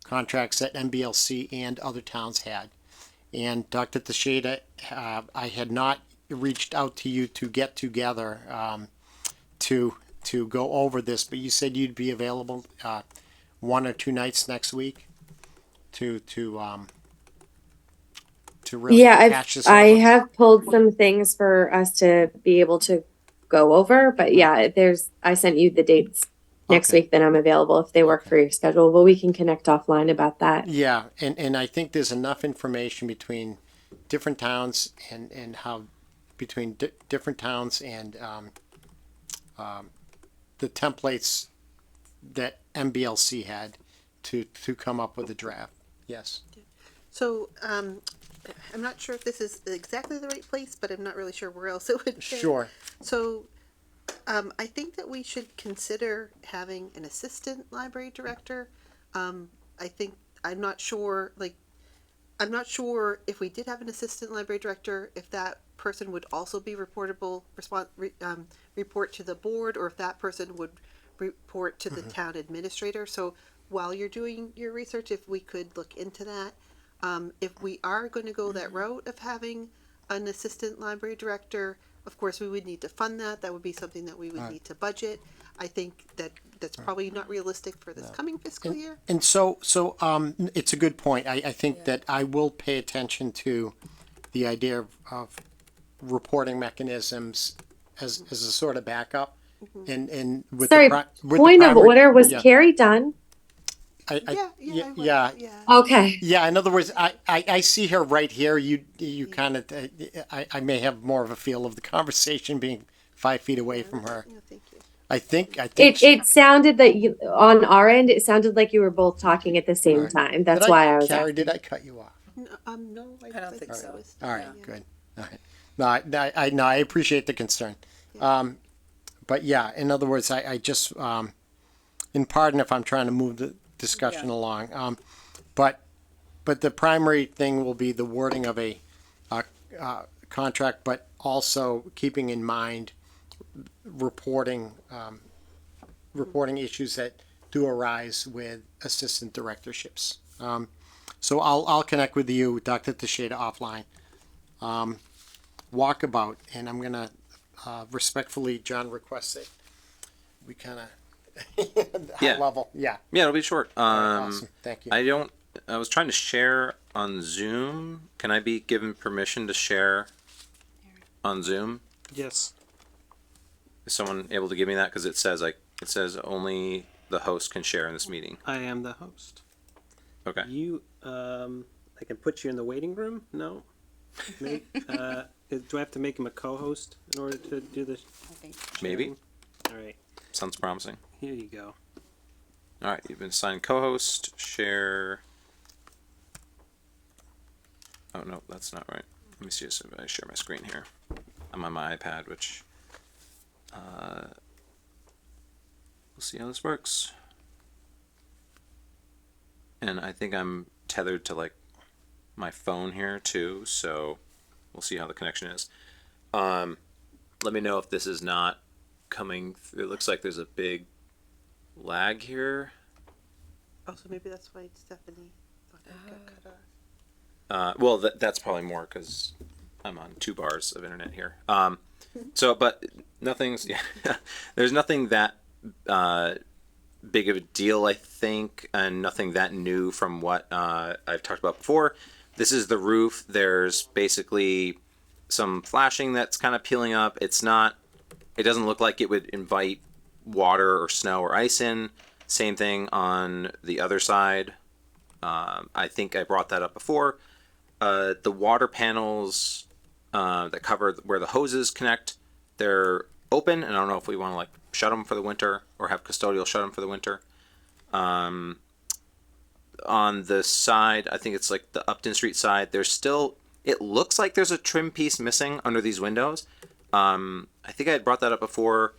contracts that NBLC and other towns had. And Dr. Teixeira, I had not reached out to you to get together to go over this, but you said you'd be available 1 or 2 nights next week to really Yeah, hash this I over. have pulled some things for us to be able to go over, but yeah, I sent you the dates next Okay. week that I'm available if they work for your schedule. Well, we can connect offline about that. Yeah, and I think there's enough information between different towns and how between different towns and the templates that MBLC had to come up with a draft. Yes. So, I'm not sure if this is exactly the right place, but I'm not really sure where else it would fit. Sure. So, I think that we should consider having an assistant library director. I think, I'm not sure if we did have an assistant library director, if that person would also be report to the board, or if that person would report to the town administrator. So while you're doing your research, if we could look into that. If we are going to go that route of having an assistant library director, of course, we would need to fund that. That would be something that we would need to budget. I think that that's probably not realistic for this coming fiscal year. And so it's a good point. I think that I will pay attention to the idea of reporting mechanisms as a sort of backup. And with Sorry, with point of primary- order, was yeah. Carrie done? I would, yeah. Okay. Yeah, in other words, I see her right here. You kind of, I may have more of a feel of the conversation being 5 feet away from her. Yeah, thank you. I think. It sounded that you, on our end, it sounded like you were both talking at the same time. That's why I was Carrie, asking. did I cut you off? No, I don't think so. All right, Yeah. good. All right. No, I appreciate the concern. But yeah, in other words, I just, and pardon if I'm trying to move the discussion along. But the primary thing will be the wording of a contract, but also keeping in mind reporting issues that do arise with assistant directorships. So I'll connect with you, Dr. Teixeira, offline. Walkabout, and I'm gonna respectfully, John, request that we kind of high Yeah. level. Yeah. Yeah, it'll be short. Awesome. Thank you. I was trying to share on Zoom. Can I be given permission to share on Zoom? Yes. Is someone able to give me that? Because it says only the host can share in this meeting. I am the host. Okay. You, I can put you in the waiting room? No? Do I have to make him a co-host in order to do this? I think. Maybe. All right, Sounds promising. here you go. All right, you've been assigned co-host. Share. Oh no, that's not right. Let me see if I share my screen here. I'm on my iPad, which we'll see how this works. And I think I'm tethered to like my phone here too, so we'll see how the connection is. Let me know if this is not coming through. It looks like there's a big lag here. Oh, so maybe that's why Stephanie thought it got cut off. Well, that's probably more because I'm on 2 bars of internet here. But nothing's, yeah, there's nothing that big of a deal, I think, and nothing that new from what I've talked about before. This is the roof. There's basically some flashing that's kind of peeling up. It doesn't look like it would invite water or snow or ice in. Same thing on the other side. I think I brought that up before. The water panels that cover where the hoses connect, they're open, and I don't know if we want to like shut them for the winter or have custodial shut them for the winter. On the side, I think it's like the Upton Street side, it looks like there's a trim piece missing under these windows. I think I had brought that up before.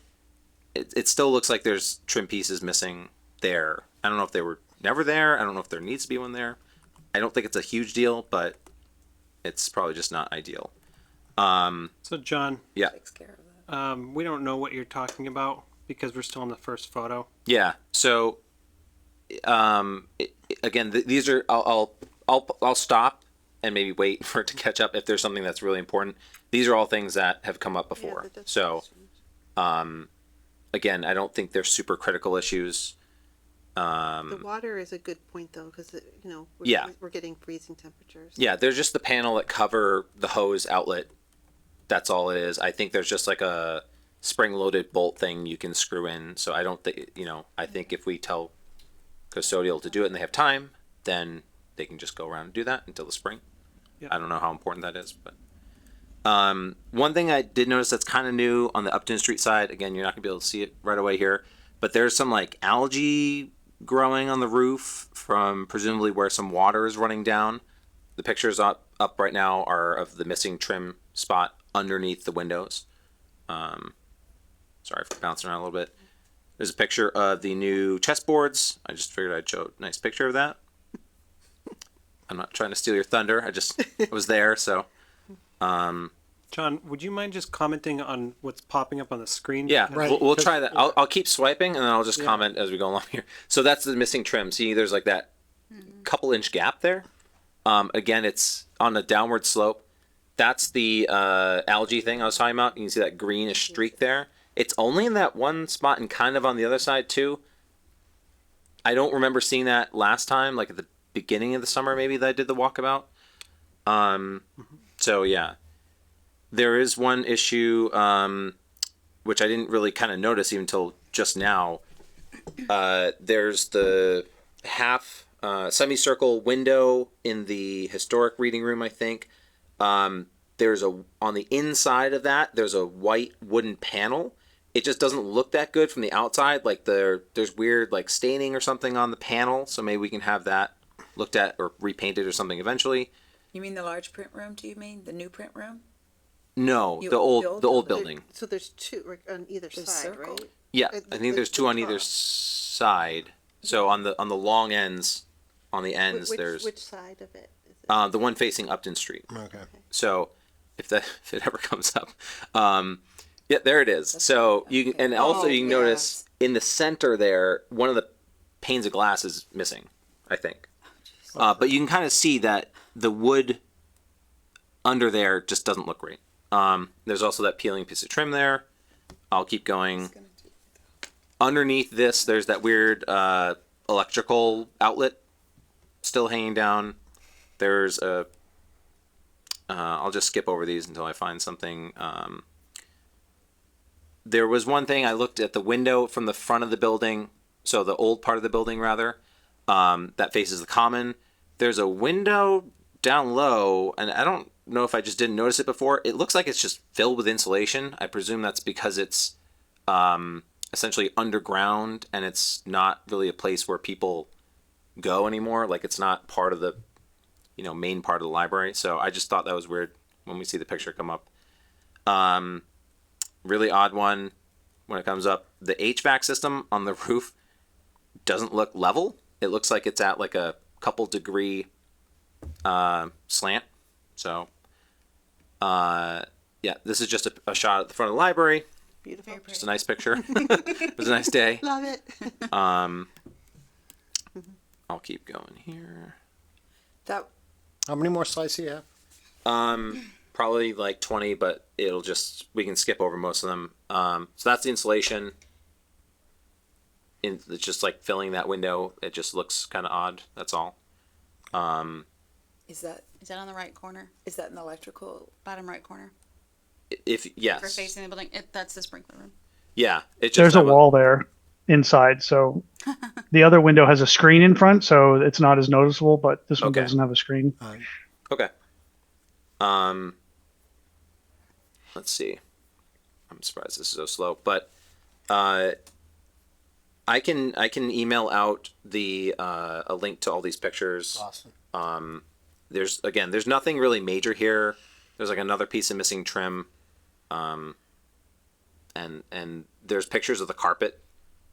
It still looks like there's trim pieces missing there. I don't know if they were never there. I don't know if there needs to be one there. I don't think it's a huge deal, but it's probably just not ideal. So John, Yeah. Takes care of that. we don't know what you're talking about because we're still on the first photo. Yeah. So, again, these are. I'll stop and maybe wait for it to catch up if there's something that's really important. These are all things that have come up before. Yeah, that's So, questions. again, I don't think they're super critical issues. The water is a good point though, because Yeah. we're getting freezing temperatures. Yeah, there's just the panel that cover the hose outlet. That's all it is. I think there's just like a spring-loaded bolt thing you can screw in. So I don't think, I think if we tell custodial to do it and they have time, then they can just go around and do that until the spring. Yeah. I don't know how important that is, but one thing I did notice that's kind of new on the Upton Street side. Again, you're not gonna be able to see it right away here, but there's some like algae growing on the roof from presumably where some water is running down. The pictures up right now are of the missing trim spot underneath the windows. Sorry for bouncing around a little bit. There's a picture of the new chessboards. I just figured I'd show a nice picture of that. I'm not trying to steal your thunder. I was there, so. John, would you mind just commenting on what's popping up on the screen? Yeah, Right, we'll 'cause- try that. I'll keep swiping and then I'll just Yeah. comment as we go along here. So that's the missing trim. See, there's like that couple inch gap there. Again, it's on a downward slope. That's the algae thing I was talking about. You can see that greenish streak there. It's only in that one spot and kind of on the other side too. I don't remember seeing that last time, like at the beginning of the summer maybe that I did the walkabout. So yeah. There is one issue, which I didn't really kind of notice even until just now. There's the half semicircle window in the historic reading room, I think. On the inside of that, there's a white wooden panel. It just doesn't look that good from the outside. Like there's weird like staining or something on the panel. So maybe we can have that looked at or repainted or something eventually. You mean the large print room? Do you mean the new print room? No, You- the old the old building. So there's two on either The side, circle? right? Yeah, Uh, I think there's the two on either top. side. So on the long ends, on the ends, there's Which side of it is it? the one facing Upton Street. Okay. So if it ever comes up, yeah, there it is. So you can, and also Oh, you can yes. notice in the center there, one of the panes of glass is missing, I think. But you can kind of see that the wood under there just doesn't look great. There's also that peeling piece of trim there. I'll keep going. Underneath this, there's that weird electrical outlet still hanging down. There's a. I'll just skip over these until I find something. There was one thing I looked at the window from the front of the building, so the old part of the building rather, that faces the common. There's a window down low, and I don't know if I just didn't notice it before. It looks like it's just filled with insulation. I presume that's because it's essentially underground and it's not really a place where people go anymore. Like it's not part of the, main part of the library. So I just thought that was weird when we see the picture come up. Really odd one when it comes up. The HVAC system on the roof doesn't look level. It looks like it's at like a couple degree slant. So, yeah, this is just a shot at the front of the library. Beautiful. Very pretty. Just a nice picture. It was a nice day. Love it. I'll keep going here. That, How many more slides do you have? Probably like 20, but we can skip over most of them. So that's the installation. It's just like filling that window. It just looks kind of odd. That's all. is that on the right corner, an electrical? bottom right corner? If For yes, facing the building, that's the sprinkler room. yeah. It just There's a have wall there inside, so the other window has a screen in front, so it's not as noticeable, but this one Okay. doesn't have a screen. Okay. Let's see. I'm surprised this is so slow, but I can email out a link to all these pictures. Awesome. There's nothing really major here. There's like another piece of missing trim. And there's pictures of the carpet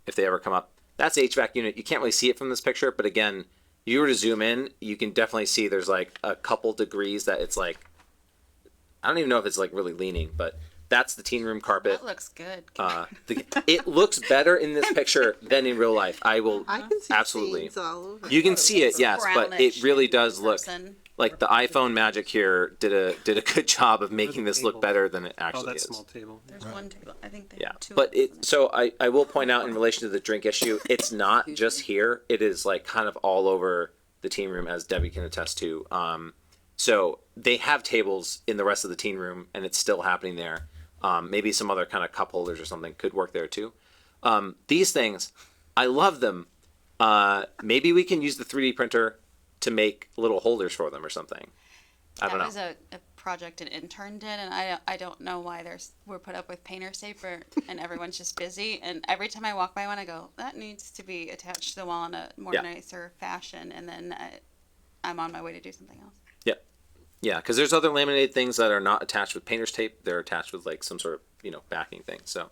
if they ever come up. That's the HVAC unit. You can't really see it from this picture, but again, if you were to zoom in, you can definitely see there's like a couple degrees that it's like, I don't even know if it's like really leaning, but that's the teen room carpet. That looks good. It looks better in this picture than in real life. I will I can see absolutely. stains all over. You can see it, yes, but Brownish it really in does look person. like the iPhone magic here did a good job of making this look better than it Oh, actually that is. small table. There's one table. I think they Yeah, have two. but of them. so I will point out in relation to the drink issue, it's not just here. It is like kind of all over the teen room, as Debbie can attest to. So they have tables in the rest of the teen room, and it's still happening there. Maybe some other kind of cup holders or something could work there too. These things, I love them. Maybe we can use the 3D printer to make little holders for them or something. I don't know. That was a project an intern did, and I don't know why we're put up with painter's tape and everyone's just busy. And every time I walk by one, I go, that needs to be attached to the wall in a more Yeah. nicer fashion. And then I'm on my way to do something else. Yep. Yeah, because there's other laminated things that are not attached with painter's tape. They're attached with like some sort of backing thing. So,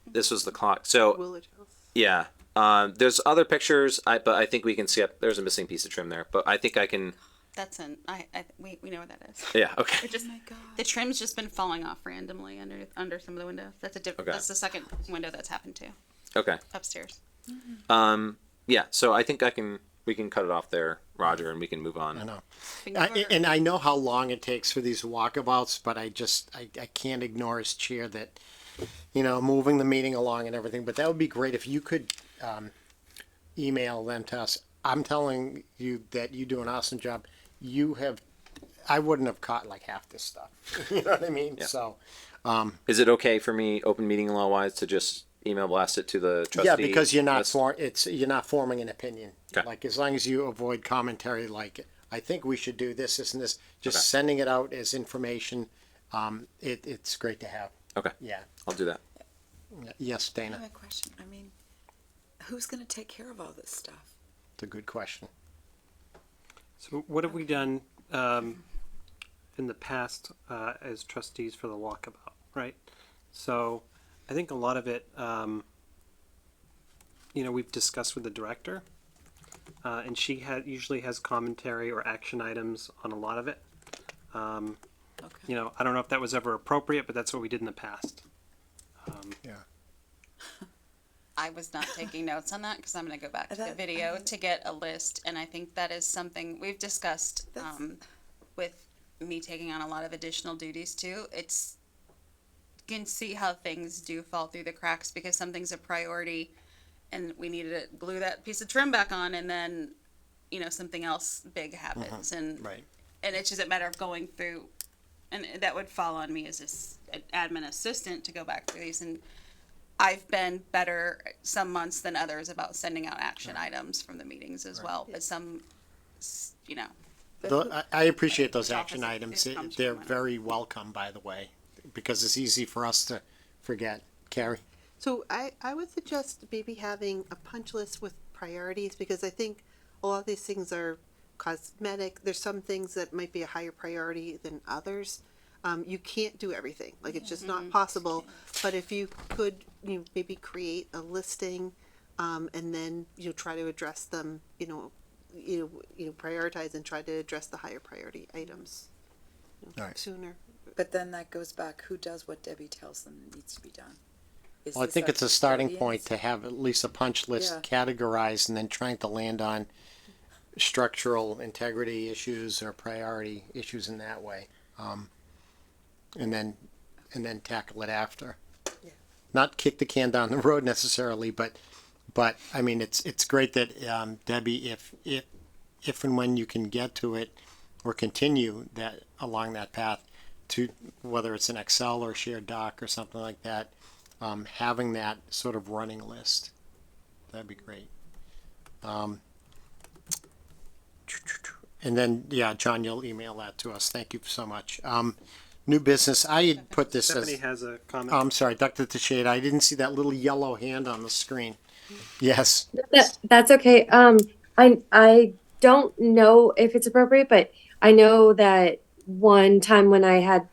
this was the clock. So Willard House. yeah, there's other pictures. But I think we can see up. There's a missing piece of trim there, but I think I can. That's we know what that is. Yeah. Okay. It just the trim's just been falling off randomly under some of the windows. That's Okay. That's the second window that's happened to Okay. upstairs. Yeah. So I think we can cut it off there, Roger, and we can move on. I know. Finger burger. And I know how long it takes for these walkabouts, but I can't ignore as chair that, moving the meeting along and everything, but that would be great if you could, email them to us. I'm telling you that you do an awesome job. I wouldn't have caught like half this stuff. You know what I mean? Yeah. So, Is it okay for me, open meeting law wise, to just email blast it to the trustee? yeah, because you're not list? you're not forming an opinion. Okay. Like as long as you avoid commentary, like I think we should do this and this, just Okay. sending it out as information. It's great to have. Okay. Yeah. I'll do that. Yes, I have Dana. a question. I mean, who's going to take care of all this stuff? It's a good question. So what have we done in the past as trustees for the walkabout, right? So I think a lot of it, we've discussed with the director, and she usually has commentary or action items on a lot of it. Okay. I don't know if that was ever appropriate, but that's what we did in the past. Yeah. I was not taking notes on that because I'm going to go back to the That- video to get a list, and I think that is something we've discussed with me taking on a lot of additional duties too. It's you can see how things do fall through the cracks because something's a priority, and we needed to glue that piece of trim back on, and then something else big happens, and Right. and it's just a matter of going through, and that would fall on me as an admin assistant to go back through these. And I've been better some months than others about sending out action items from the meetings as well, but some, I appreciate those The action office, items. it comes They're from it. very welcome, by the way, because it's easy for us to forget. Carrie? So I would suggest maybe having a punch list with priorities because I think a lot of these things are cosmetic. There's some things that might be a higher priority than others. You can't do everything. Like it's just not possible. But if you could, maybe create a listing, and then try to address them, prioritize and try to address the higher priority items All right. sooner. But then that goes back, who does what Debbie tells them needs to be done? Is Well, I this think our it's a starting custodians? point to have at least a punch list Yeah. categorized and then trying to land on structural integrity issues or priority issues in that way. And then tackle it after. Yeah. Not kick the can down the road necessarily, but I mean, it's great that, Debbie, if and when you can get to it or continue that along that path to whether it's an Excel or shared doc or something like that, having that sort of running list, that'd be great. And then, yeah, John, you'll email that to us. Thank you so much. New business, I had put this Stephanie as, has a comment. I'm sorry, Dr. Teixeira, I didn't see that little yellow hand on the screen. Yes, That's okay. I don't know if it's appropriate, but I know that one time when I had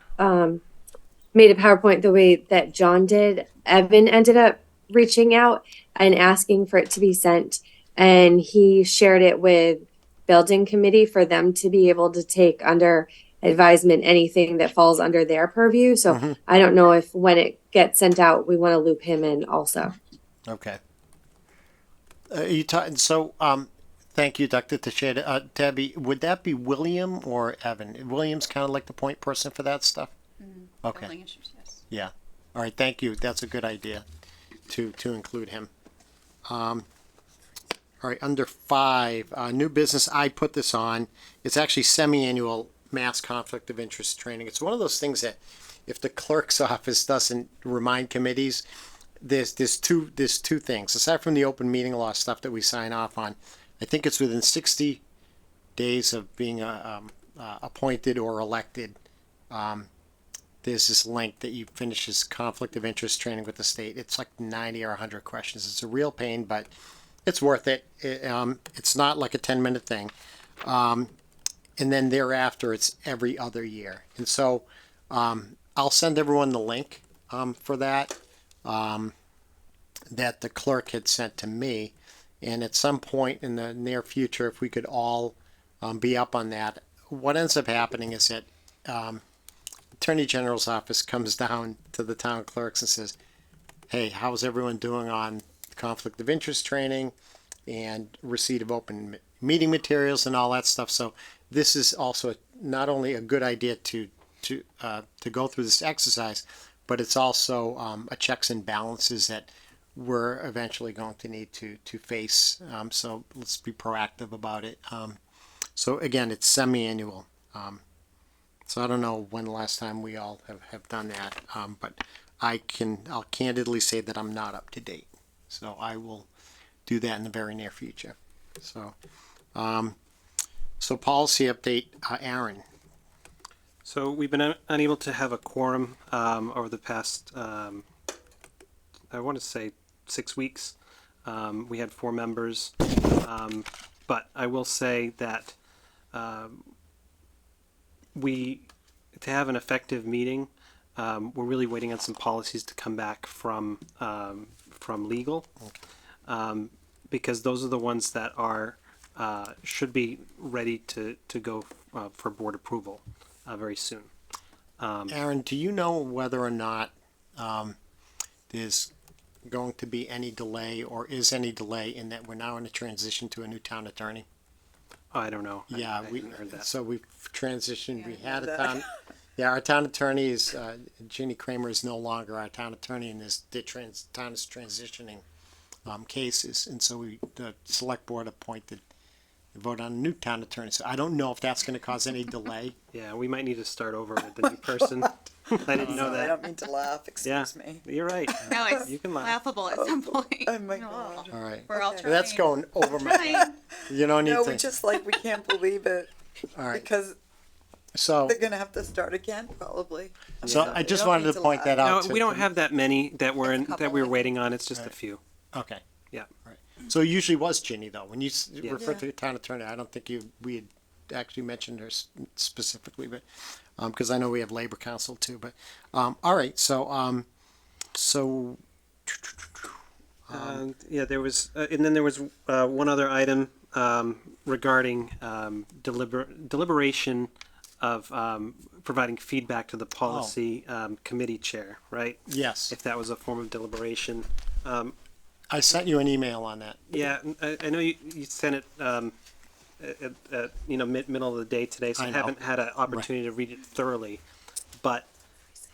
made a PowerPoint the way that John did, Evan ended up reaching out and asking for it to be sent, and he shared it with building committee for them to be able to take under advisement anything that falls under their purview. So I don't know if when it gets sent out, we want to loop him in also. okay. Thank you, Dr. Teixeira. Debbie, would that be William or Evan? William's kind of like the point person for that stuff? Okay. Building issues, yes. Yeah. All right. Thank you. That's a good idea to include him. All right. Under 5, new business. I put this on. It's actually semi-annual mass conflict of interest training. It's one of those things that if the clerk's office doesn't remind committees, there's two things aside from the open meeting law stuff that we sign off on. I think it's within 60 days of being appointed or elected. There's this link that you finish this conflict of interest training with the state. It's like 90 or 100 questions. It's a real pain, but it's worth it. It's not like a 10-minute thing. And then thereafter, it's every other year. And so I'll send everyone the link for that that the clerk had sent to me. And at some point in the near future, if we could all be up on that, what ends up happening is that Attorney General's office comes down to the town clerks and says, hey, how's everyone doing on conflict of interest training and receipt of open meeting materials and all that stuff? So this is also not only a good idea to go through this exercise, but it's also a checks and balances that we're eventually going to need to face. So let's be proactive about it. So again, it's semi-annual. So I don't know when the last time we all have done that, but I'll candidly say that I'm not up to date. So I will do that in the very near future. So, so policy update, Aaron. So we've been unable to have a quorum over the past, I want to say 6 weeks. We had 4 members, but I will say that to have an effective meeting, we're really waiting on some policies to come back from legal, because those are the ones that are should be ready to go for board approval very soon. Aaron, do you know whether or not there's going to be any delay or is any delay in that we're now in a transition to a new town attorney? I don't know. Yeah, I hadn't heard that. so we've transitioned. We had a that. town. Yeah, our town attorney is Jeannie Kramer is no longer our town attorney, and the town is transitioning cases, and so the select board appointed. Vote on a new town attorney. So I don't know if that's going to cause any delay. Yeah, we might need to start over with the new person. I didn't know I that. don't mean to laugh, Yeah, excuse me. you're right. No, it's You can laugh. laughable at some point. Oh my God. All right. We're all Okay. trying. That's going over my head. You don't need No, to. we just we can't believe it All right. because So, they're gonna have to start again probably. so I just don't wanted need to to point laugh. that No, out. we don't have that many that we're It's a couple, that we're I waiting on. It's just a Right. few. Okay. Yeah. Right. So it usually was Ginny though. When you referred Yeah. to the town attorney, I don't think we had actually mentioned her specifically, but because I know we have labor council too. But all right. So Yeah, there was, and then there was one other item regarding deliberation of providing feedback to the policy committee chair, right? Yes, If that was a form of deliberation. I sent you an email on that. Yeah, I know you sent it at middle of the day today, so I I know. haven't had an opportunity to read it thoroughly. But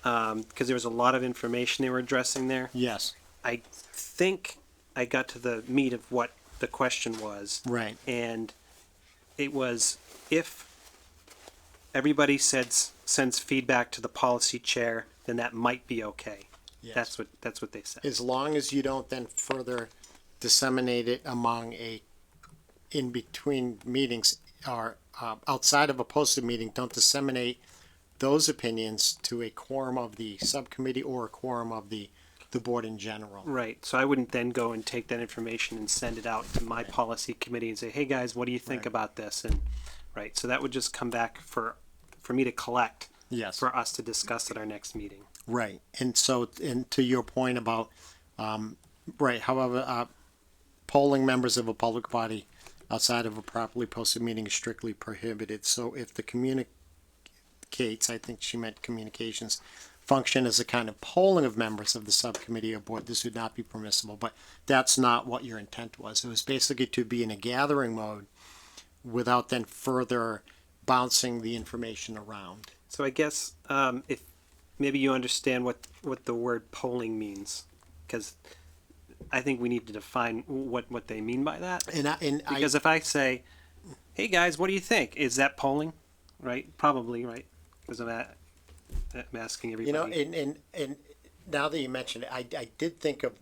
because there was a lot of information they were addressing there, Yes, I think I got to the meat of what the question was. right. And it was if everybody sends feedback to the policy chair, then that might be okay. Yes. That's what they said. As long as you don't then further disseminate it among in between meetings or outside of a posted meeting, don't disseminate those opinions to a quorum of the subcommittee or a quorum of the board in general. Right. So I wouldn't then go and take that information and send it out to my policy committee and say, "Hey guys, what do you think Right. about this?" And right. So that would just come back for me to collect Yes. for us to discuss at our next meeting. Right, and so, and to your point about, right, however, polling members of a public body outside of a properly posted meeting is strictly prohibited. So if the communicates, I think she meant communications, function as a kind of polling of members of the subcommittee or board, this would not be permissible, but that's not what your intent was. It was basically to be in a gathering mode without then further bouncing the information around. So I guess if maybe you understand what the word polling means, because I think we need to define what they mean by that. Because if I say, "Hey guys, what do you think?" Is that polling? Right? Probably, right? Because I'm asking everybody. You know, and now that you mention it, I did think of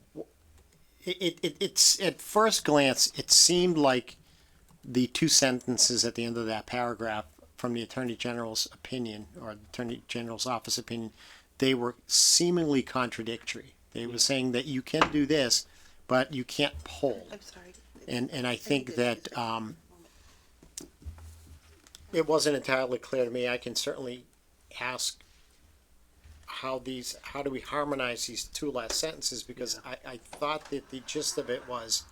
it's at first glance it seemed like the two sentences at the end of that paragraph from the Attorney General's opinion or the Attorney General's office opinion, they were seemingly contradictory. They were saying that you can do this, but you can't poll. I'm sorry. And I think that it wasn't entirely clear to me. I can certainly ask how do we harmonize these two last sentences, because I thought that the gist of it was,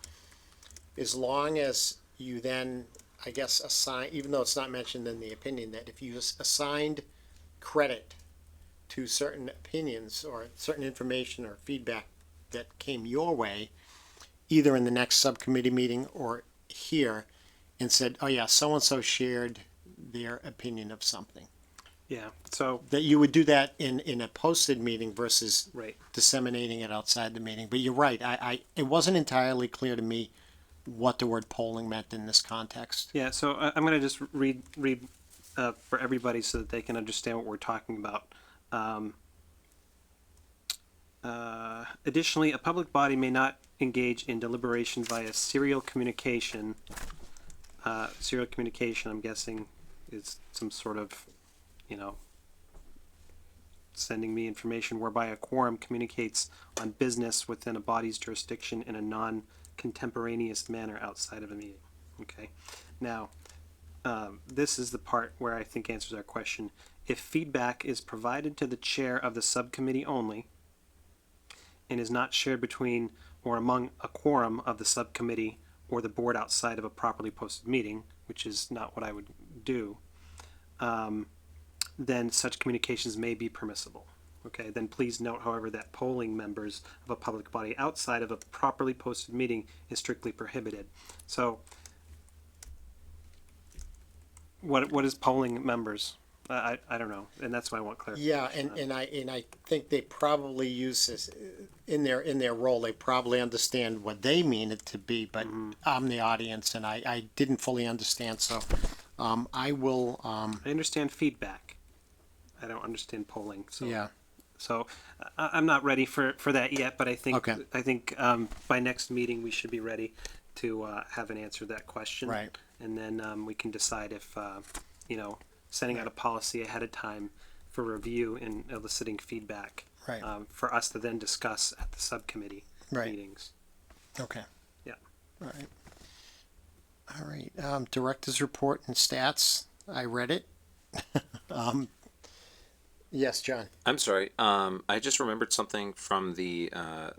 as long as you then, I guess, assign, even though it's not mentioned in the opinion, that if you assigned credit to certain opinions or certain information or feedback that came your way, either in the next subcommittee meeting or here, and said, "Oh yeah, so and so shared their opinion of something," Yeah. So that you would do that in a posted meeting versus right. disseminating it outside the meeting. But you're right. It wasn't entirely clear to me what the word polling meant in this context. Yeah. So I'm going to just read for everybody so that they can understand what we're talking about. Additionally, a public body may not engage in deliberation via serial communication. Serial communication, I'm guessing, is some sort of, sending me information whereby a quorum communicates on business within a body's jurisdiction in a non-contemporaneous manner outside of a meeting. Okay. Now, this is the part where I think answers our question. If feedback is provided to the chair of the subcommittee only and is not shared between or among a quorum of the subcommittee or the board outside of a properly posted meeting, which is not what I would do, then such communications may be permissible. Okay, then please note, however, that polling members of a public body outside of a properly posted meeting is strictly prohibited. So, what is polling members? I don't know, and that's why I want clarification. Yeah, and I think they probably use this in their role. They probably understand what they mean it to be, but I'm the audience and I didn't fully understand. So, I will. I understand feedback. I don't understand polling. So Yeah. So I'm not ready for that yet, but I think Okay. By next meeting we should be ready to have an answer to that question. Right. And then we can decide if sending out a policy ahead of time for review and eliciting feedback. Right. For us to then discuss at the subcommittee Right. meetings. Okay. Yeah. All right. All right. Director's report and stats. I read it. Yes, John. I'm sorry. I just remembered something from the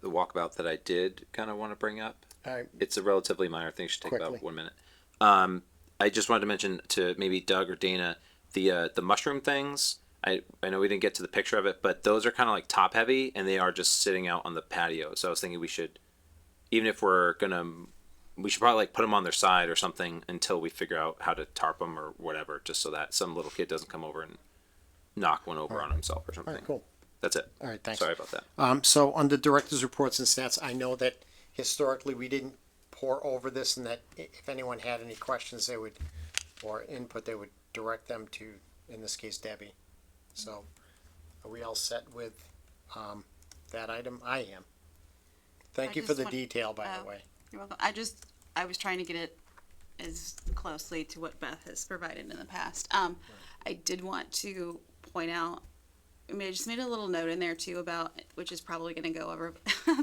walkabout that I did kind of want to bring up. All right. It's a relatively minor thing. Should take Quickly. about 1 minute. I just wanted to mention to maybe Doug or Dana the mushroom things. I know we didn't get to the picture of it, but those are kind of like top heavy, and they are just sitting out on the patio. So I was thinking we should, even if we're gonna, we should probably like put them on their side or something until we figure out how to tarp them or whatever, just so that some little kid doesn't come over and knock one over on himself or something. All right, cool. That's it. All right, thanks. Sorry about that. So under director's reports and stats, I know that historically we didn't pour over this, and that if anyone had any questions, they would, or input, they would direct them to, in this case, Debbie. So are we all set with, that item? I am. Thank I you for just the want- detail, by the oh. way. You're welcome. I was trying to get it as closely to what Beth has provided in the past. I did want to point out, I mean, I just made a little note in there too about, which is probably going to go over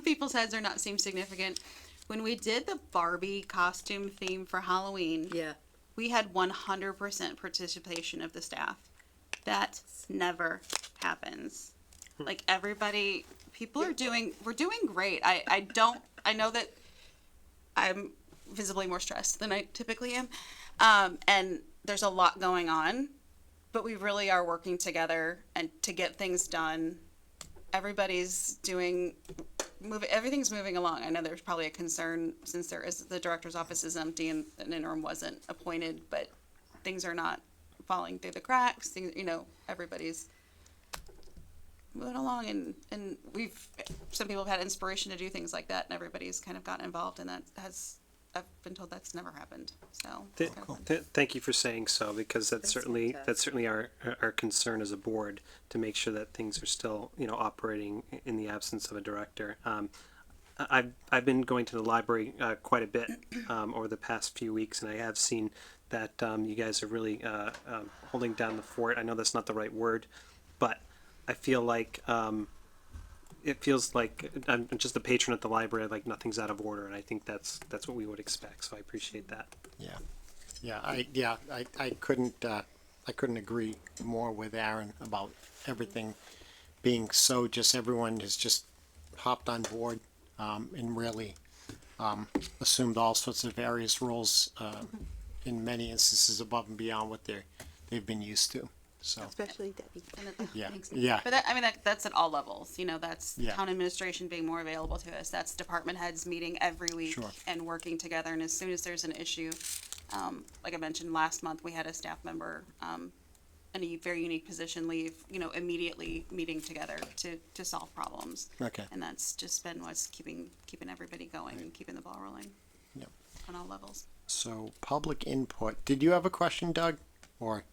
people's heads or not seem significant. When we did the Barbie costume theme for Halloween, Yeah. we had 100% participation of the staff. That never happens. Like everybody, we're doing great. I know that I'm visibly more stressed than I typically am. And there's a lot going on, but we really are working together and to get things done. Everybody's everything's moving along. I know there's probably a concern since the director's office is empty and an interim wasn't appointed, but things are not falling through the cracks. Things, everybody's moving along, and some people have had inspiration to do things like that, and everybody's kind of gotten involved, and I've been told that's never happened. So Thank you for saying so, because that's certainly our concern as a board, to make sure that things are still operating in the absence of a director. I've been going to the library quite a bit over the past few weeks, and I have seen that you guys are really holding down the fort. I know that's not the right word, but I feel like it feels like I'm just a patron at the library. Like nothing's out of order, and I think that's what we would expect. So I appreciate that. I couldn't agree more with Aaron about everything being so, just everyone has just hopped on board, and really, assumed all sorts of various roles, in many instances above and beyond what they've been used to. So, Especially Debbie. yeah. But that's at all levels. That's Yeah. town administration being more available to us. That's department heads meeting every week Sure. and working together. And as soon as there's an issue, like I mentioned last month, we had a staff member in a very unique position leave. Immediately meeting together to solve problems. Okay. And that's just been what's keeping everybody going and keeping the ball rolling. Yep. On all levels. So public input. Did you have a question, Doug? Or?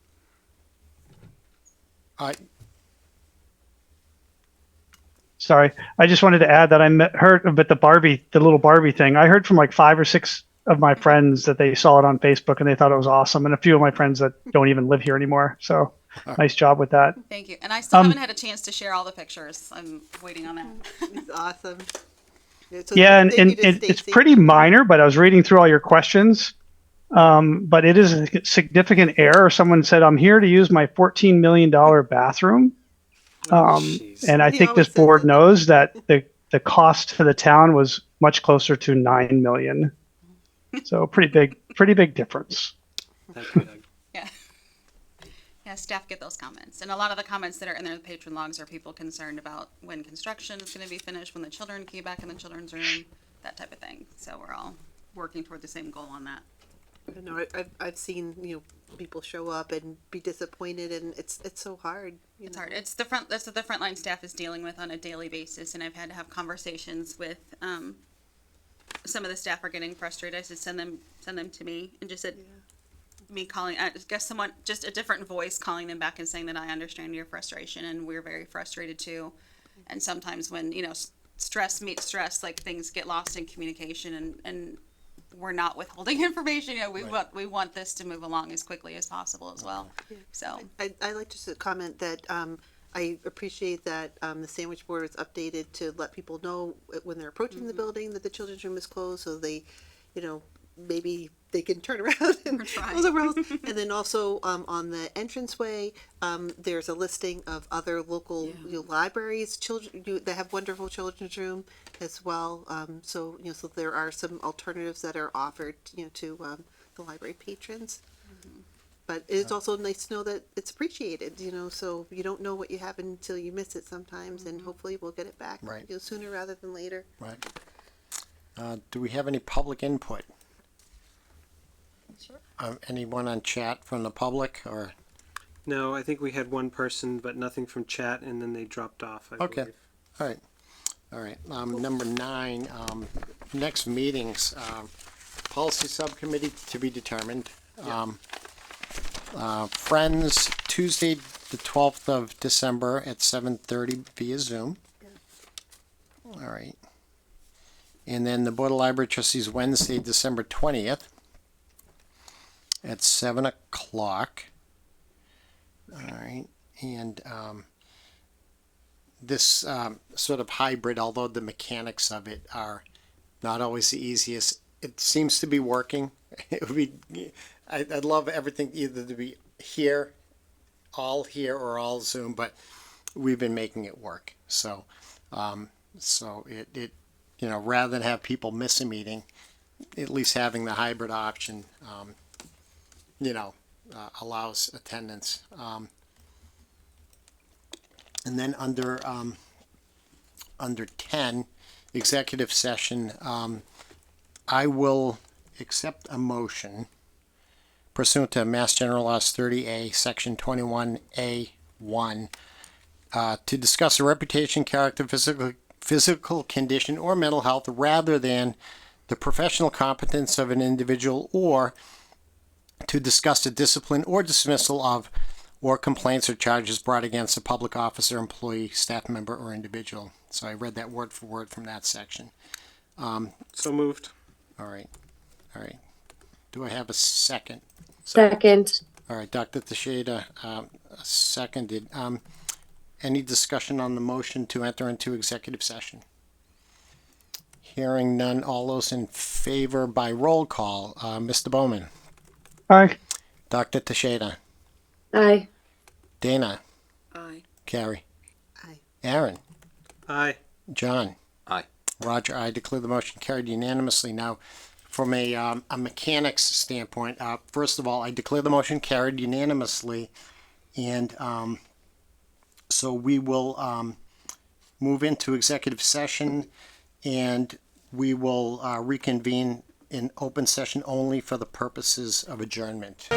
Sorry, I just wanted to add that heard about the little Barbie thing. I heard from like 5 or 6 of my friends that they saw it on Facebook and they thought it was awesome, and a few of my friends that don't even live here anymore. So, nice job with that. Thank you. And I still haven't had a chance to share all the pictures. I'm waiting on that. It's awesome. So Yeah, and thank you to it's Stacy. pretty minor, but I was reading through all your questions. But it is a significant error. Someone said, "I'm here to use my $14 million bathroom." Jeez. And I He think always this says board that. knows that the cost to the town was much closer to 9 million. So pretty big difference. Thank you, Doug. Yeah. Yeah, staff get those comments. And a lot of the comments that are in their patron logs are people concerned about when construction is going to be finished, when the children can get back in the children's room, that type of thing. So we're all working toward the same goal on that. I know I've seen people show up and be disappointed, and it's so hard. It's hard. That's what the frontline staff is dealing with on a daily basis. And I've had to have conversations with, some of the staff are getting frustrated. I said, send them to me, and just said, me calling, I guess someone, just a different voice calling them back and saying that I understand your frustration and we're very frustrated too. And sometimes when, stress meets stress, like things get lost in communication and we're not withholding information. We want this to move along as quickly as possible as well. So I like just to comment that I appreciate that the sandwich board was updated to let people know when they're approaching the building that the children's room is closed, so they, maybe they can turn around and trying. go somewhere else. And then also on the entranceway, there's a listing of other local libraries, that have wonderful children's room as well. So there are some alternatives that are offered, to the the library patrons. But it's also nice to know that it's appreciated, you know, so you don't know what you have until you miss it sometimes, and hopefully we'll get it back, Right. you know, sooner rather than later. Right. Do we have any public input? Sure. Anyone on chat from the public or? No, I think we had one person, but nothing from chat, and then they dropped off. I Okay. believe. All right. All right. Number 9, next meetings, policy subcommittee to be determined. Friends, Tuesday, the 12th of December at 7:30 via Zoom. All right. And then the Board of Library Trustees, Wednesday, December 20th at 7 o'clock. All right. And, this sort of hybrid, although the mechanics of it are not always the easiest, it seems to be working. It would be, I'd love everything either to be here, all here, or all Zoom, but we've been making it work. So, so it you know, rather than have people miss a meeting, at least having the hybrid option, you know, allows attendance. And then under 10, executive session, I will accept a motion pursuant to Mass General Laws 30A, Section 21A1, to discuss the reputation, character, physical condition, or mental health rather than the professional competence of an individual, or to discuss the discipline or dismissal of or complaints or charges brought against a public officer, employee, staff member, or individual. So I read that word for word from that section. So moved. All right. All right. Do I have a second? Second. All right, Dr. Teixeira, seconded. Any discussion on the motion to enter into executive session? Hearing none, all those in favor by roll call, Mr. Bowman, Aye. Dr. Teixeira, Aye. Dana, Aye. Carrie, Aye. Aaron, Aye. John. Aye. Roger, I declare the motion carried unanimously. Now, from a mechanics standpoint, first of all, I declare the motion carried unanimously, and so we will move into executive session, and we will reconvene in open session only for the purposes of adjournment.